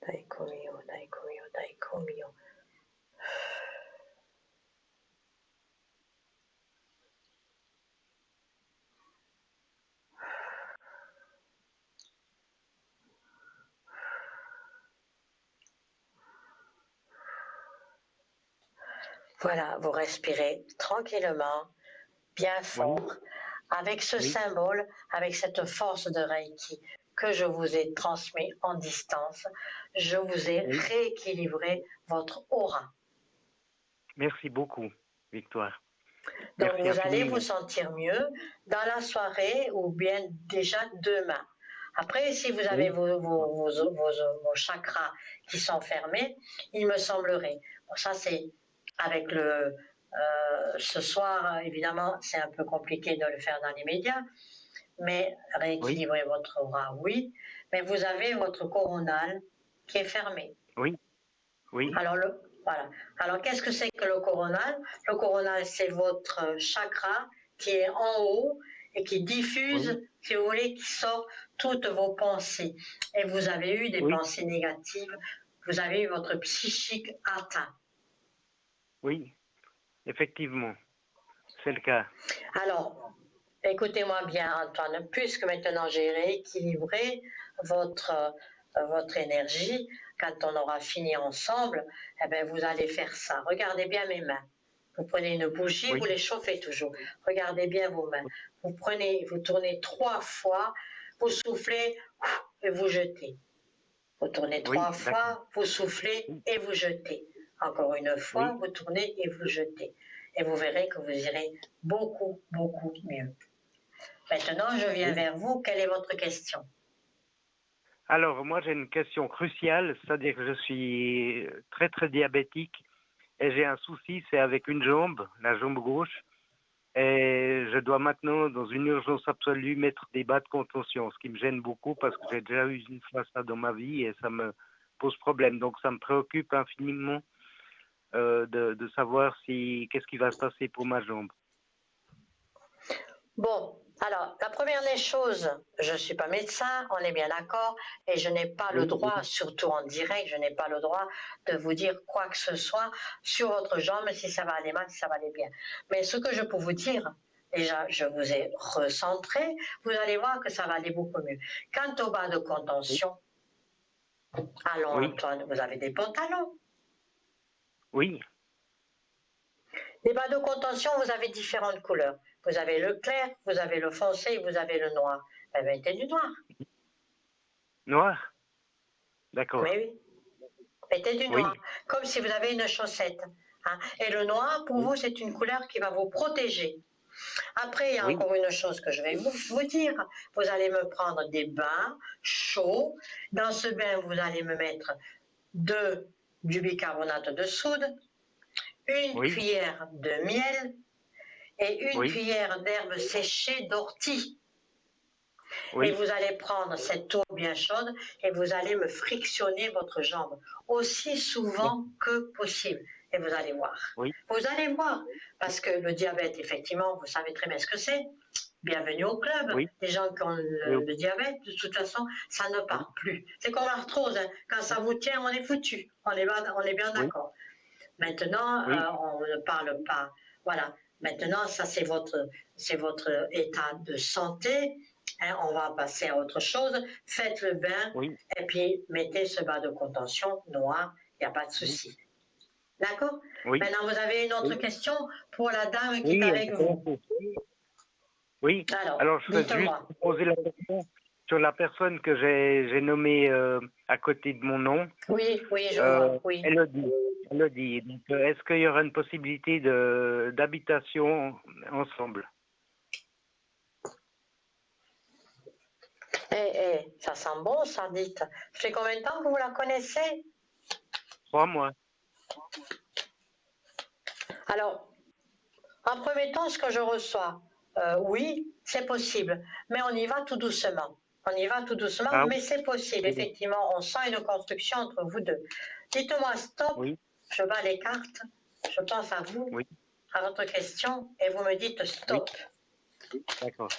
Daikomyo, Daikomyo, Daikomyo. Voilà, vous respirez tranquillement, bien oui, fort, avec ce oui, symbole, avec cette force de Reiki que je vous ai transmis en distance. Je vous ai oui. rééquilibré votre aura. Merci beaucoup, Victoire. Donc Merci vous allez vous infiniment. sentir mieux dans la soirée ou bien déjà demain. Après, si vous avez Oui, vos chakras qui sont fermés, il me semblerait. Bon, ça c'est avec ce soir, évidemment, c'est un peu compliqué de le faire dans les médias, mais oui, rééquilibrer votre aura, oui. Mais vous avez votre coronal qui est fermé. oui, oui, Alors, voilà. Alors, qu'est-ce que c'est que le coronal? Le coronal, c'est votre chakra qui est en haut et qui oui, diffuse, si vous voulez, qui sort toutes vos pensées. Et vous avez eu des oui, pensées négatives, vous avez eu votre psychique atteint. oui, effectivement, c'est le cas. Alors, écoutez-moi bien, Antoine, puisque maintenant j'ai rééquilibré votre énergie, quand on aura fini ensemble, eh bien, vous allez faire ça. Regardez bien mes mains. Vous prenez une bougie, vous Oui, les chauffez toujours. Regardez bien vos mains. Vous tournez 3 fois, vous soufflez et vous jetez. Vous tournez oui, 3 d'accord. fois, vous soufflez Oui, et vous jetez. Encore une fois, oui, vous tournez et vous jetez. Et vous verrez que vous irez beaucoup, beaucoup mieux. Maintenant, je viens oui. vers vous. Quelle est votre question? Alors, moi, j'ai une question cruciale, c'est-à-dire que je suis très, très diabétique et j'ai un souci, c'est avec une jambe, la jambe gauche, et je dois maintenant, dans une urgence absolue, mettre des bas de contention, ce qui me gêne beaucoup parce que j'ai déjà eu une fois ça dans ma vie et ça me pose problème. Donc, ça me préoccupe infiniment de savoir qu'est-ce qui va se passer pour ma jambe. Bon, alors, la première des choses, je ne suis pas médecin, on est bien d'accord, et je n'ai pas le Oui, oui, droit, surtout en direct, je n'ai pas le droit de vous dire quoi que ce soit sur votre jambe, si ça va aller mal, si ça va aller bien. Mais ce que je peux vous dire, déjà, je vous ai recentré, vous allez voir que ça va aller beaucoup mieux. Quant au bas de oui, contention, allons oui, Antoine, vous avez des pantalons. oui, Les bas de contention, vous avez différentes couleurs. Vous avez le clair, vous avez le foncé, vous avez le noir. Eh bien, mettez du noir. noir, Oui, d'accord, oui. Mettez du noir. oui, Comme si vous avez une chaussette. Hein. Et le noir, pour oui, vous, c'est une couleur qui va vous protéger. Après, il y a oui, encore une chose que je vais vous dire. Vous allez me prendre des bains chauds. Dans ce bain, vous allez me mettre du bicarbonate de soude, une oui, cuillère de miel et une oui, cuillère d'herbes séchées d'ortie. Et oui, vous allez prendre cette eau bien chaude et vous allez me frictionner votre jambe aussi souvent que possible. et vous allez voir. Oui. Vous allez voir, parce que le diabète, effectivement, vous savez très bien ce que c'est. Bienvenue au club. Oui. Les gens qui ont le diabète, de toute façon, ça ne part plus. C'est comme l'arthrose, hein. Quand ça vous tient, on est foutu. On est bien d'accord. Maintenant, on ne parle pas. Voilà. Maintenant, ça c'est votre état de santé. Hein, on va passer à autre chose. Faites le bain et puis mettez ce bas de contention noir. Il n'y a pas de souci. D'accord? Maintenant, vous avez une autre question pour la dame qui est avec vous. Oui. Alors, je vais juste poser la question sur la personne que j'ai nommée à côté de mon nom. Oui, je vois. Oui. Elodie. Donc, est-ce qu'il y aura une possibilité d'habitation ensemble? Ça sent bon, ça, dites. Ça fait combien de temps que vous la connaissez? 3 mois. Alors, en premier temps, ce que je reçois, oui, c'est possible, mais on y va tout doucement. Mais c'est possible. Effectivement, on sent une construction entre vous deux. Dites-moi stop, je bats les cartes, je pense à vous, à votre question, et vous me dites stop. D'accord.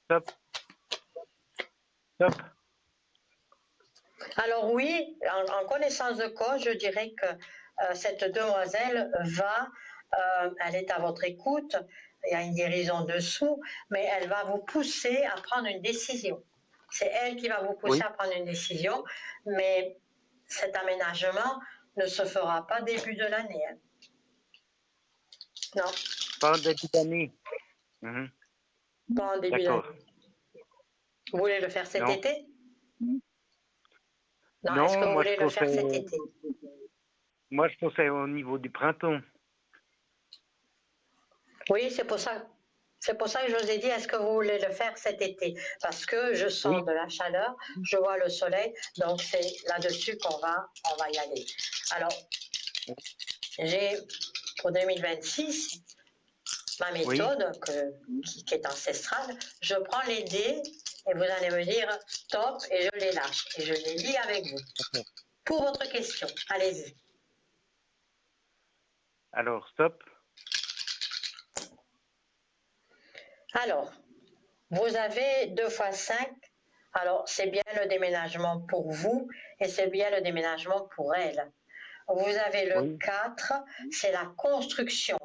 Stop. Alors oui, en connaissance de cause, je dirais que cette demoiselle elle est à votre écoute, il y a une guérison dessous, mais elle va vous pousser à prendre une décision. C'est elle qui va vous pousser à prendre une décision, mais cet aménagement ne se fera pas début de l'année. Hein. Non. Pas en début d'année. Pas en début d'année. Vous voulez le faire cet été? Non, est-ce que vous voulez le faire cet été? Moi, je pensais au niveau du printemps. Oui, c'est pour ça que je vous ai dit, est-ce que vous voulez le faire cet été? Parce que je sens de la chaleur, je vois le soleil, donc c'est là-dessus qu'on va y aller. Alors, j'ai pour 2026 ma méthode qui est ancestrale. Je prends les dés et vous allez me dire stop et je les lâche et je les lis avec vous. Pour votre question, allez-y. Alors, stop. Alors, vous avez 2 x 5. Alors, c'est bien le déménagement pour vous et c'est bien le déménagement pour elle. Vous avez le 4, c'est la construction.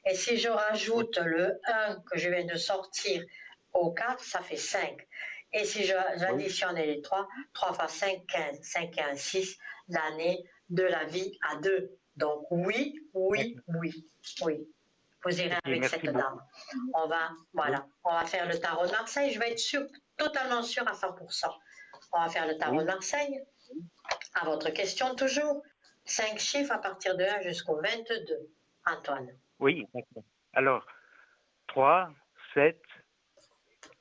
Et si je rajoute le 1 que je viens de sortir au 4, ça fait 5. Et si j'additionne les 3 x 5, 15, 5 et 1, 6, l'année de la vie à 2. Donc oui. Vous irez avec cette dame. On va faire le tarot de Marseille. Je vais être totalement sûre à 100%. On va faire le tarot de Marseille. À votre question toujours. 5 chiffres à partir de 1 jusqu'au 22. Antoine. Oui, d'accord. Alors, 3, 7,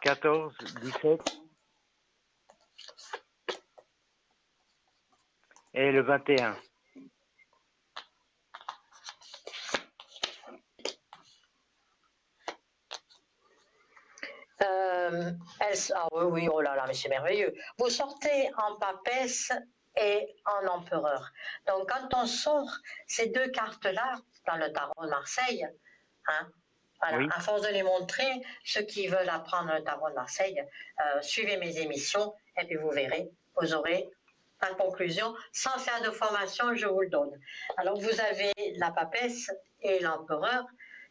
14, 17 et le 21. Oui, oh là là, mais c'est merveilleux. Vous sortez en papesse et en empereur. Donc, quand on sort ces 2 cartes-là dans le tarot de Marseille, hein, voilà, à force de les montrer, ceux qui veulent apprendre le tarot de Marseille, suivez mes émissions et puis vous verrez, vous aurez la conclusion. Sans faire de formation, je vous le donne. Alors, vous avez la papesse et l'empereur.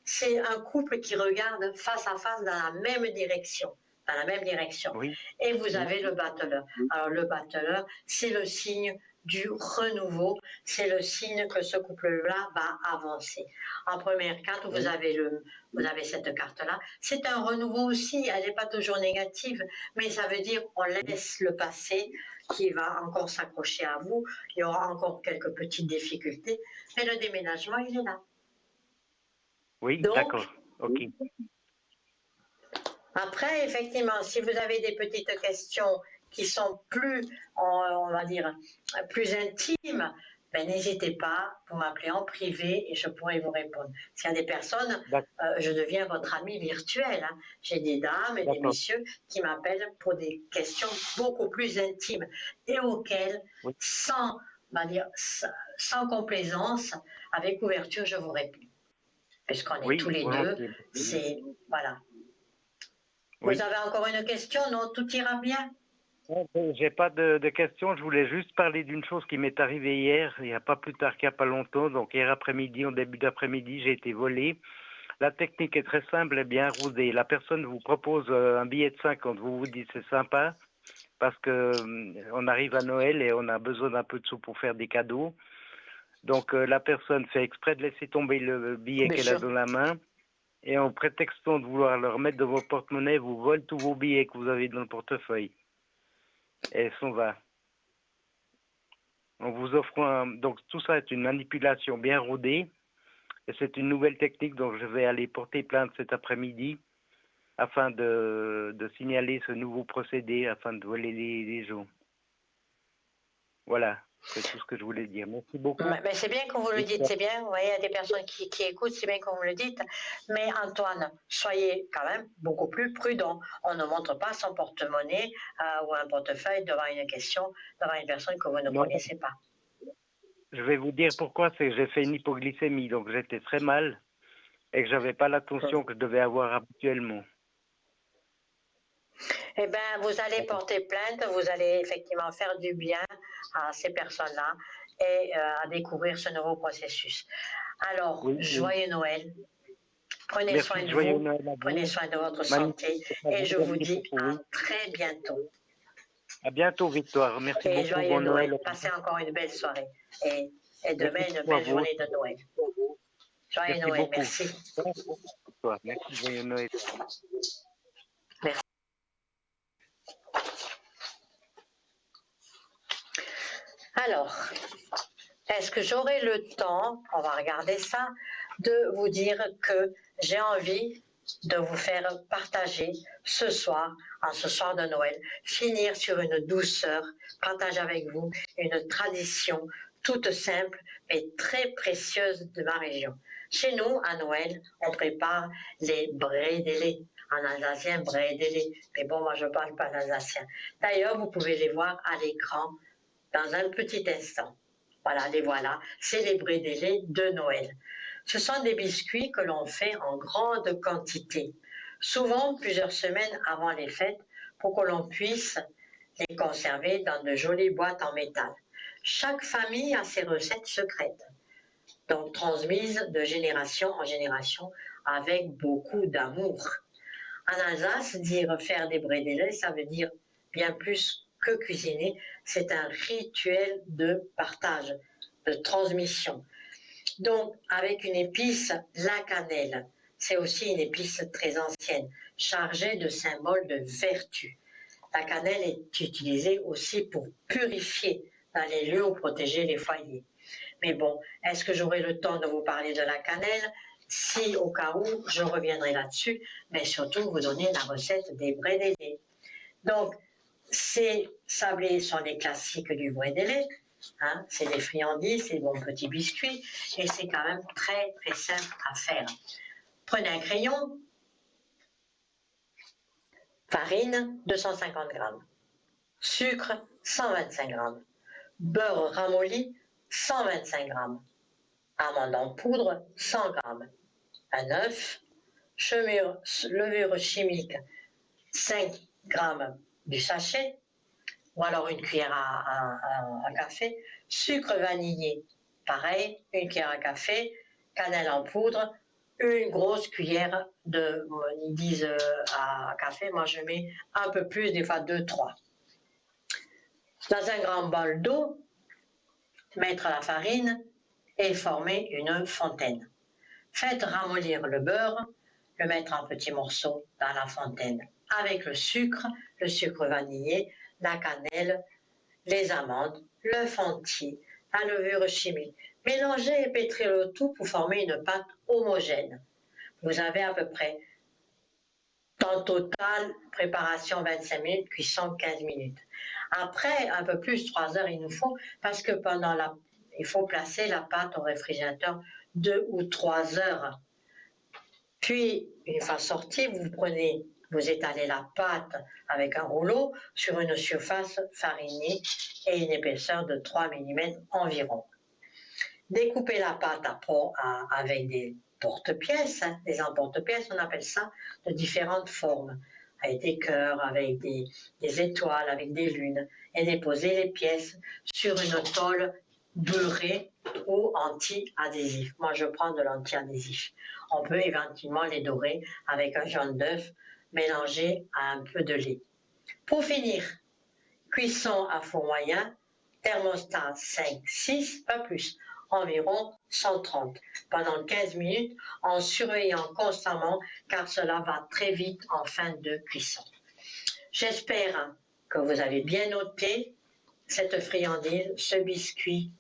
C'est un couple qui regarde face à face dans la même direction. Et vous avez le battleur. Alors le battleur, c'est le signe du renouveau, c'est le signe que ce couple-là va avancer. En première carte, vous avez cette carte-là. C'est un renouveau aussi, elle n'est pas toujours négative, mais ça veut dire qu'on laisse le passé qui va encore s'accrocher à vous. Il y aura encore quelques petites difficultés, mais le déménagement, il est là. Oui, d'accord. Ok. Après, effectivement, si vous avez des petites questions qui sont plus, on va dire, plus intimes, ben, n'hésitez pas, vous m'appelez en privé et je pourrai vous répondre. S'il y a des personnes, je deviens votre ami virtuel. Hein. J'ai des dames et des messieurs qui m'appellent pour des questions beaucoup plus intimes et auxquelles, sans va dire, sans complaisance, avec ouverture, je vous réponds. Puisqu'on est Oui, tous les deux, volontiers. c'est... Voilà. Oui. Vous avez encore une question? Non, tout ira bien? J'ai pas de questions. Je voulais juste parler d'une chose qui m'est arrivée hier, il n'y a pas plus tard qu'il n'y a pas longtemps. Donc hier après-midi, en début d'après-midi, j'ai été volé. La technique est très simple et bien rodée. La personne vous propose un billet de 50. Vous vous dites c'est sympa parce que on arrive à Noël et on a besoin d'un peu de sous pour faire des cadeaux. Donc la personne fait exprès de laisser tomber le billet Bien qu'elle a sûr. dans la main. Et en prétextant de vouloir le remettre dans vos porte-monnaies, vous vole tous vos billets que vous avez dans le portefeuille. Et s'en va. On vous offre donc tout ça est une manipulation bien rodée. Et c'est une nouvelle technique, donc je vais aller porter plainte cet après-midi afin de signaler ce nouveau procédé, afin de voler les gens. Voilà, c'est tout ce que je voulais dire. Merci beaucoup. Mais c'est bien que vous le dites, c'est bien. Vous voyez, il y a des personnes qui écoutent, c'est bien que vous le dites. Mais Antoine, soyez quand même beaucoup plus prudent. On ne montre pas son porte-monnaie ou un portefeuille devant une question, devant une personne que vous ne connaissez pas. Je vais vous dire pourquoi, c'est que j'ai fait une hypoglycémie, donc j'étais très mal et que j'avais pas l'attention que je devais avoir habituellement. Eh bien, vous allez porter plainte, vous allez effectivement faire du bien à ces personnes-là et à découvrir ce nouveau processus. Alors, Oui, joyeux Noël. Prenez merci, soin de joyeux vous, Noël à vous. prenez soin de votre Magnifique. santé et je vous dis à très bientôt. À bientôt, Victoire. Merci Et beaucoup. joyeux Bon Noël. Noël. Passez encore une belle soirée et demain une Merci à belle vous. journée de Noël. Joyeux Merci Noël, beaucoup. merci. Merci, joyeux Noël. Merci. Alors, est-ce que j'aurai le temps, on va regarder ça, de vous dire que j'ai envie de vous faire partager ce soir, en ce soir de Noël, finir sur une douceur, partager avec vous une tradition toute simple mais très précieuse de ma région. Chez nous, à Noël, on prépare les bredele. En alsacien, bredele. Mais bon, moi, je ne parle pas d'alsacien. D'ailleurs, vous pouvez les voir à l'écran dans un petit instant. Voilà, les voilà, c'est les bredele de Noël. Ce sont des biscuits que l'on fait en grande quantité, souvent plusieurs semaines avant les fêtes, pour que l'on puisse les conserver dans de jolies boîtes en métal. Chaque famille a ses recettes secrètes, donc transmises de génération en génération avec beaucoup d'amour. En Alsace, dire faire des bredele, ça veut dire bien plus que cuisiner, c'est un rituel de partage, de transmission. Donc, avec une épice, la cannelle, c'est aussi une épice très ancienne, chargée de symboles de vertu. La cannelle est utilisée aussi pour purifier dans les lieux ou protéger les foyers. Mais bon, est-ce que j'aurai le temps de vous parler de la cannelle? Si, au cas où, je reviendrai là-dessus, mais surtout vous donner la recette des bredele. Donc, ces sablés sont les classiques du bredele. Hein, c'est des friandises, c'est des bons petits biscuits, et c'est quand même très très simple à faire. Prenez un crayon, farine 250 g, sucre 125 g, beurre ramolli 125 g, amandes en poudre 100 g, un œuf, levure chimique 5 g du sachet, ou alors une cuillère à café, sucre vanillé, pareil, une cuillère à café, cannelle en poudre, une grosse cuillère de, ils disent à café, moi je mets un peu plus, des fois 2-3. Dans un grand bol d'eau, mettre la farine et former une fontaine. Faites ramollir le beurre, le mettre en petits morceaux dans la fontaine avec le sucre vanillé, la cannelle, les amandes, l'œuf entier, la levure chimique. Mélangez et pétrir le tout pour former une pâte homogène. Vous avez à peu près, temps total, préparation 25 minutes, cuisson 15 minutes. Après, un peu plus, 3 heures il nous faut, parce que il faut placer la pâte au réfrigérateur 2 ou 3 heures. Puis, une fois sorti, vous Vous étalez la pâte avec un rouleau sur une surface farinée et une épaisseur de 3 mm environ. Découpez la pâte avec des porte-pièces, des emporte-pièces, on appelle ça, de différentes formes, avec des cœurs, avec des étoiles, avec des lunes, et déposez les pièces sur une tôle beurrée ou anti-adhésif. Moi, je prends de l'anti-adhésif. On peut éventuellement les dorer avec un jaune d'œuf mélangé à un peu de lait. Pour finir, cuisson à four moyen, thermostat 5-6, pas plus, environ 130, pendant 15 minutes en surveillant constamment car cela va très vite en fin de cuisson. J'espère que vous avez bien noté cette friandise, ce biscuit,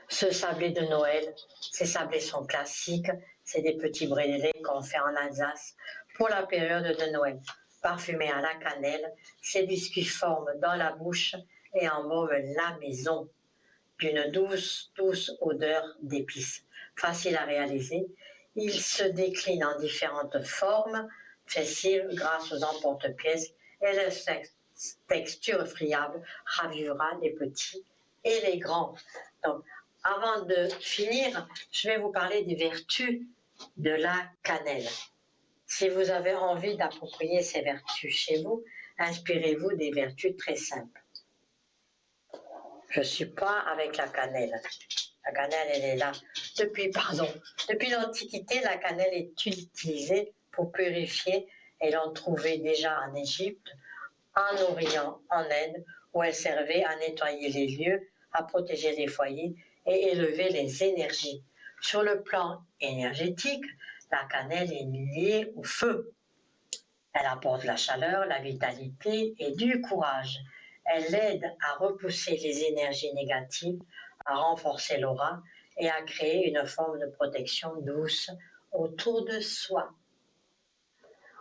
ce sablé de Noël. Ces sablés sont classiques, c'est des petits brédés qu'on fait en Alsace pour la période de Noël. Parfumés à la cannelle, ces biscuits forment dans la bouche et embaument la maison d'une douce odeur d'épices. Facile à réaliser, ils se déclinent en différentes formes, faciles grâce aux emporte-pièces et leur texture friable ravivera les petits et les grands. Donc, avant de finir, je vais vous parler des vertus de la cannelle. Si vous avez envie d'approprier ces vertus chez vous, inspirez-vous des vertus très simples. Je ne suis pas avec la cannelle. La cannelle, elle est là. Depuis l'Antiquité, la cannelle est utilisée pour purifier. Et l'on trouvait déjà en Égypte, en Orient, en Inde, où elle servait à nettoyer les lieux, à protéger les foyers et élever les énergies. Sur le plan énergétique, la cannelle est liée au feu. Elle apporte la chaleur, la vitalité et du courage. Elle aide à repousser les énergies négatives, à renforcer l'aura et à créer une forme de protection douce autour de soi.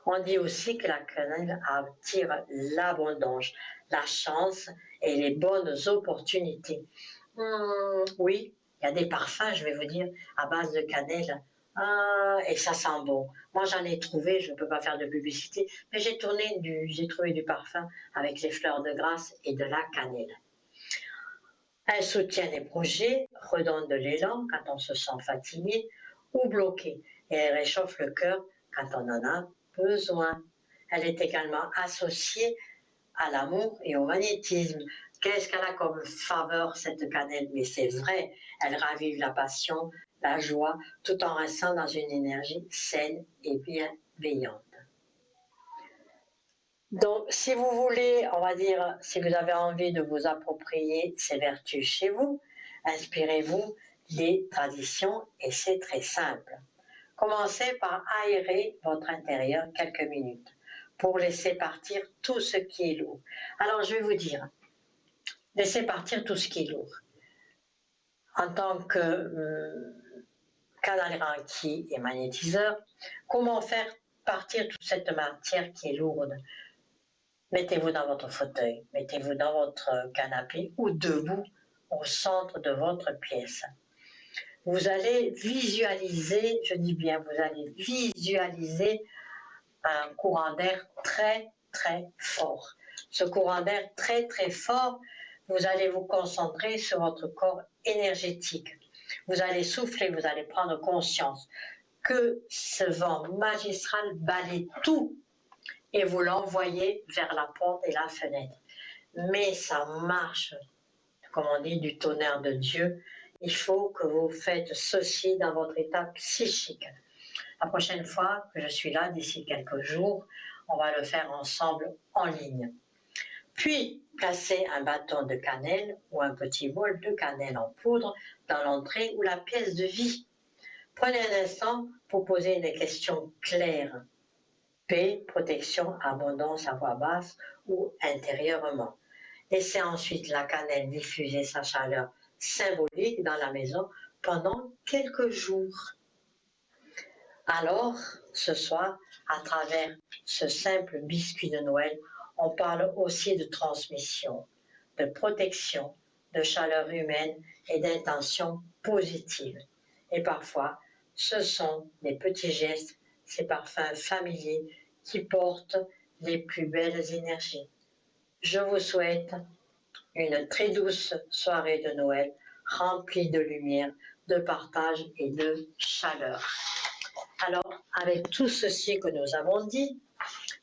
On dit aussi que la cannelle attire l'abondance, la chance et les bonnes opportunités. Oui, il y a des parfums, je vais vous dire, à base de cannelle. Et ça sent bon. Moi, j'en ai trouvé, je ne peux pas faire de publicité, mais j'ai trouvé du parfum avec les fleurs de grâce et de la cannelle. Elle soutient les projets, redonne de l'élan quand on se sent fatigué ou bloqué, et elle réchauffe le cœur quand on en a besoin. Elle est également associée à l'amour et au magnétisme. Qu'est-ce qu'elle a comme faveur, cette cannelle? Mais c'est vrai, elle ravive la passion, la joie, tout en restant dans une énergie saine et bienveillante. Donc, si vous voulez, on va dire, si vous avez envie de vous approprier ces vertus chez vous, inspirez-vous des traditions et c'est très simple. Commencez par aérer votre intérieur quelques minutes pour laisser partir tout ce qui est lourd. Alors, je vais vous dire, laissez partir tout ce qui est lourd. En tant que canal Reiki et magnétiseur, comment faire partir toute cette matière qui est lourde? Mettez-vous dans votre fauteuil, mettez-vous dans votre canapé ou debout au centre de votre pièce. Vous allez visualiser, je dis bien, vous allez visualiser un courant d'air très très fort. Ce courant d'air très très fort, vous allez vous concentrer sur votre corps énergétique. Vous allez souffler, vous allez prendre conscience que ce vent magistral balaye tout et vous l'envoyez vers la porte et la fenêtre. Mais ça marche, comme on dit, du tonnerre de Dieu. Il faut que vous faites ceci dans votre état psychique. La prochaine fois que je suis là, d'ici quelques jours, on va le faire ensemble en ligne. Puis, placez un bâton de cannelle ou un petit bol de cannelle en poudre dans l'entrée ou la pièce de vie. Prenez un instant pour poser des questions claires. Paix, protection, abondance à voix basse ou intérieurement. Laissez ensuite la cannelle diffuser sa chaleur symbolique dans la maison pendant quelques jours. Alors, ce soir, à travers ce simple biscuit de Noël, on parle aussi de transmission, de protection, de chaleur humaine et d'intention positive. Et parfois, ce sont des petits gestes ces parfums familiers qui portent les plus belles énergies. Je vous souhaite une très douce soirée de Noël, remplie de lumière, de partage et de chaleur. Alors, avec tout ceci que nous avons dit,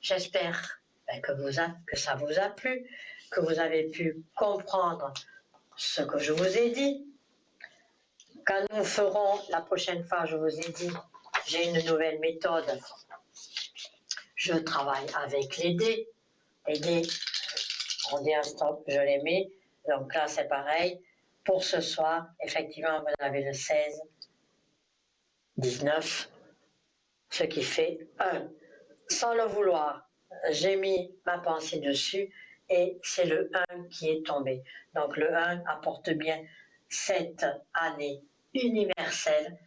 j'espère que ça vous a plu, que vous avez pu comprendre ce que je vous ai dit. Quand nous ferons la prochaine fois, je vous ai dit, j'ai une nouvelle méthode. Je travaille avec les dés. Les dés, on dit un stop, je les mets. Donc là, c'est pareil. Pour ce soir, effectivement, vous avez le 16, 19, ce qui fait 1. Sans le vouloir, j'ai mis ma pensée dessus et c'est le 1 qui est tombé. Donc le 1 apporte bien cette année universelle,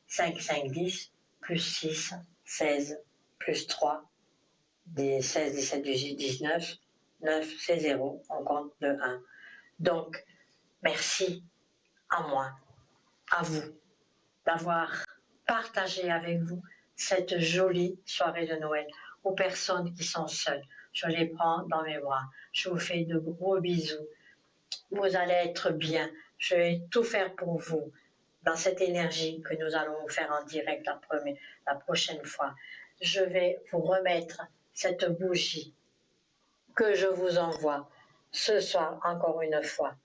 5, 5, 10, plus 6, 16, plus 3, 16, 17, 18, 19, 9, c'est 0, on compte le 1. Donc, merci à moi, à vous, d'avoir partagé avec vous cette jolie soirée de Noël. Aux personnes qui sont seules, je les prends dans mes bras, je vous fais de gros bisous. Vous allez être bien, je vais tout faire pour vous dans cette énergie que nous allons vous faire en direct la prochaine fois. Je vais vous remettre cette bougie que je vous envoie ce soir encore une fois.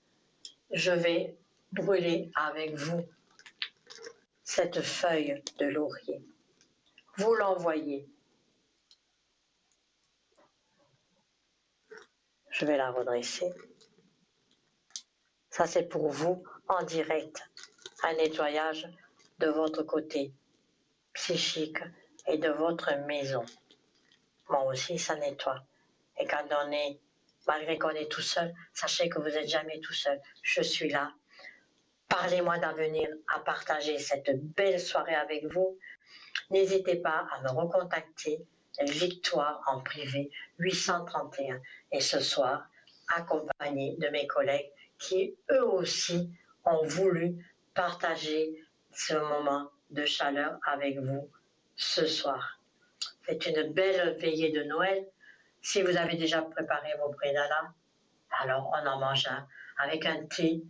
Je vais brûler avec vous cette feuille de laurier. Vous l'envoyez. Je vais la redresser. Ça, c'est pour vous en direct. Un nettoyage de votre côté psychique et de votre maison. Moi aussi, ça nettoie. Et quand malgré qu'on est tout seul, sachez que vous n'êtes jamais tout seul. Je suis là. Parlez-moi d'avenir à partager cette belle soirée avec vous. N'hésitez pas à me recontacter. Victoire en privé 831. Et ce soir, accompagné de mes collègues qui eux aussi ont voulu partager ce moment de chaleur avec vous ce soir. C'est une belle veillée de Noël. Si vous avez déjà préparé vos prédalas, alors on en mange un avec un thé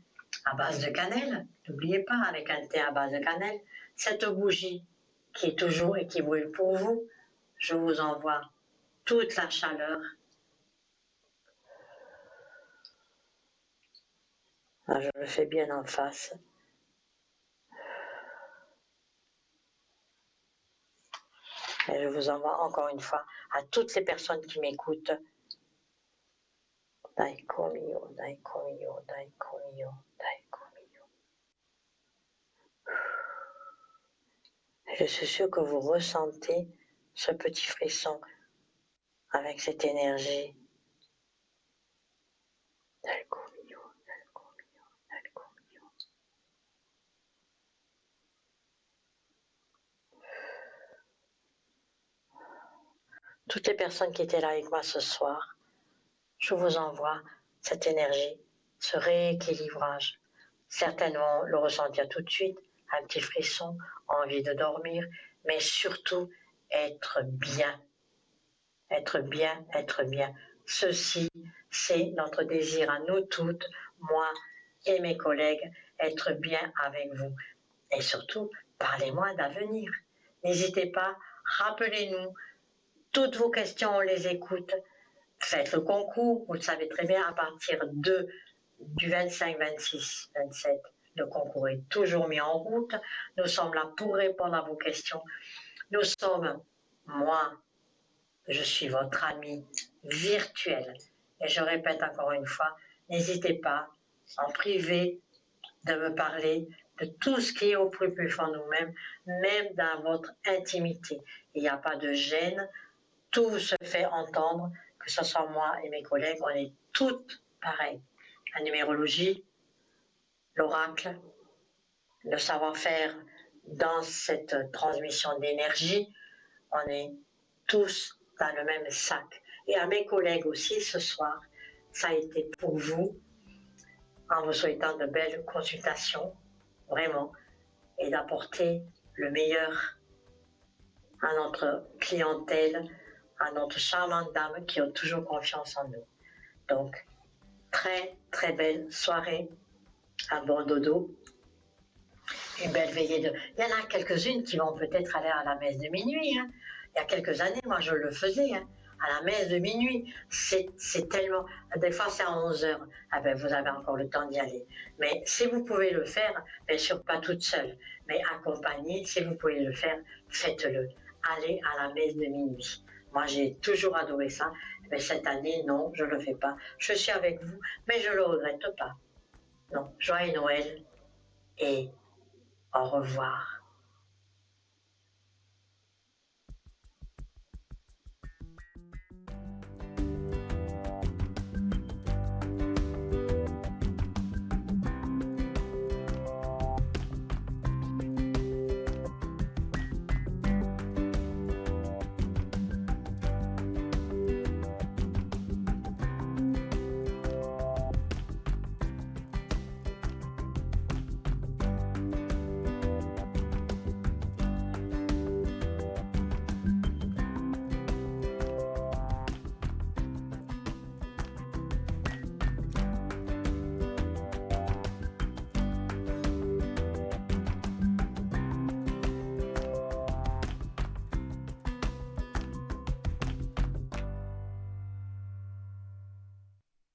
à base de cannelle. N'oubliez pas, avec un thé à base de cannelle. Cette bougie qui est toujours et qui brûle pour vous, je vous envoie toute la chaleur. Je le fais bien en face. Et je vous envoie encore une fois à toutes les personnes qui m'écoutent. Daiko mio, daiko mio, daiko mio, daiko mio. Je suis sûre que vous ressentez ce petit frisson avec cette énergie. Daiko mio, daiko mio, daiko mio. Toutes les personnes qui étaient là avec moi ce soir, je vous envoie cette énergie, ce rééquilibrage. Certaines vont le ressentir tout de suite, un petit frisson, envie de dormir, mais surtout être bien. Être bien, être bien. Ceci, c'est notre désir à nous toutes, moi et mes collègues, être bien avec vous. Et surtout, parlez-moi d'avenir. N'hésitez pas, rappelez-nous, toutes vos questions, on les écoute. Faites le concours, vous le savez très bien, à partir du 25, 26, 27, le concours est toujours mis en route. Nous sommes là pour répondre à vos questions. Nous sommes, moi, je suis votre ami virtuel. Et je répète encore une fois, n'hésitez pas, en privé, de me parler de tout ce qui est au plus profond de nous-mêmes, même dans votre intimité. Il n'y a pas de gêne, tout se fait entendre, que ce soit moi et mes collègues, on est toutes pareilles. La numérologie, l'oracle, le savoir-faire dans cette transmission d'énergie, on est tous dans le même sac. Et à mes collègues aussi ce soir, ça a été pour vous, en vous souhaitant de belles consultations, vraiment, et d'apporter le meilleur à notre clientèle, à notre charmante dame qui a toujours confiance en nous. Donc, très très belle soirée, un bon dodo, une belle veillée de... Il y en a quelques-unes qui vont peut-être aller à la messe de minuit. Hein. Il y a quelques années, moi je le faisais, hein. À la messe de minuit. C'est tellement... Des fois c'est à 11h. Ah ben, vous avez encore le temps d'y aller. Mais si vous pouvez le faire, bien sûr pas toute seule, mais accompagnée, si vous pouvez le faire, faites-le. Allez à la messe de minuit. Moi j'ai toujours adoré ça. Mais cette année, non, je ne le fais pas. Je suis avec vous, mais je ne le regrette pas. Non, joyeux Noël et au revoir.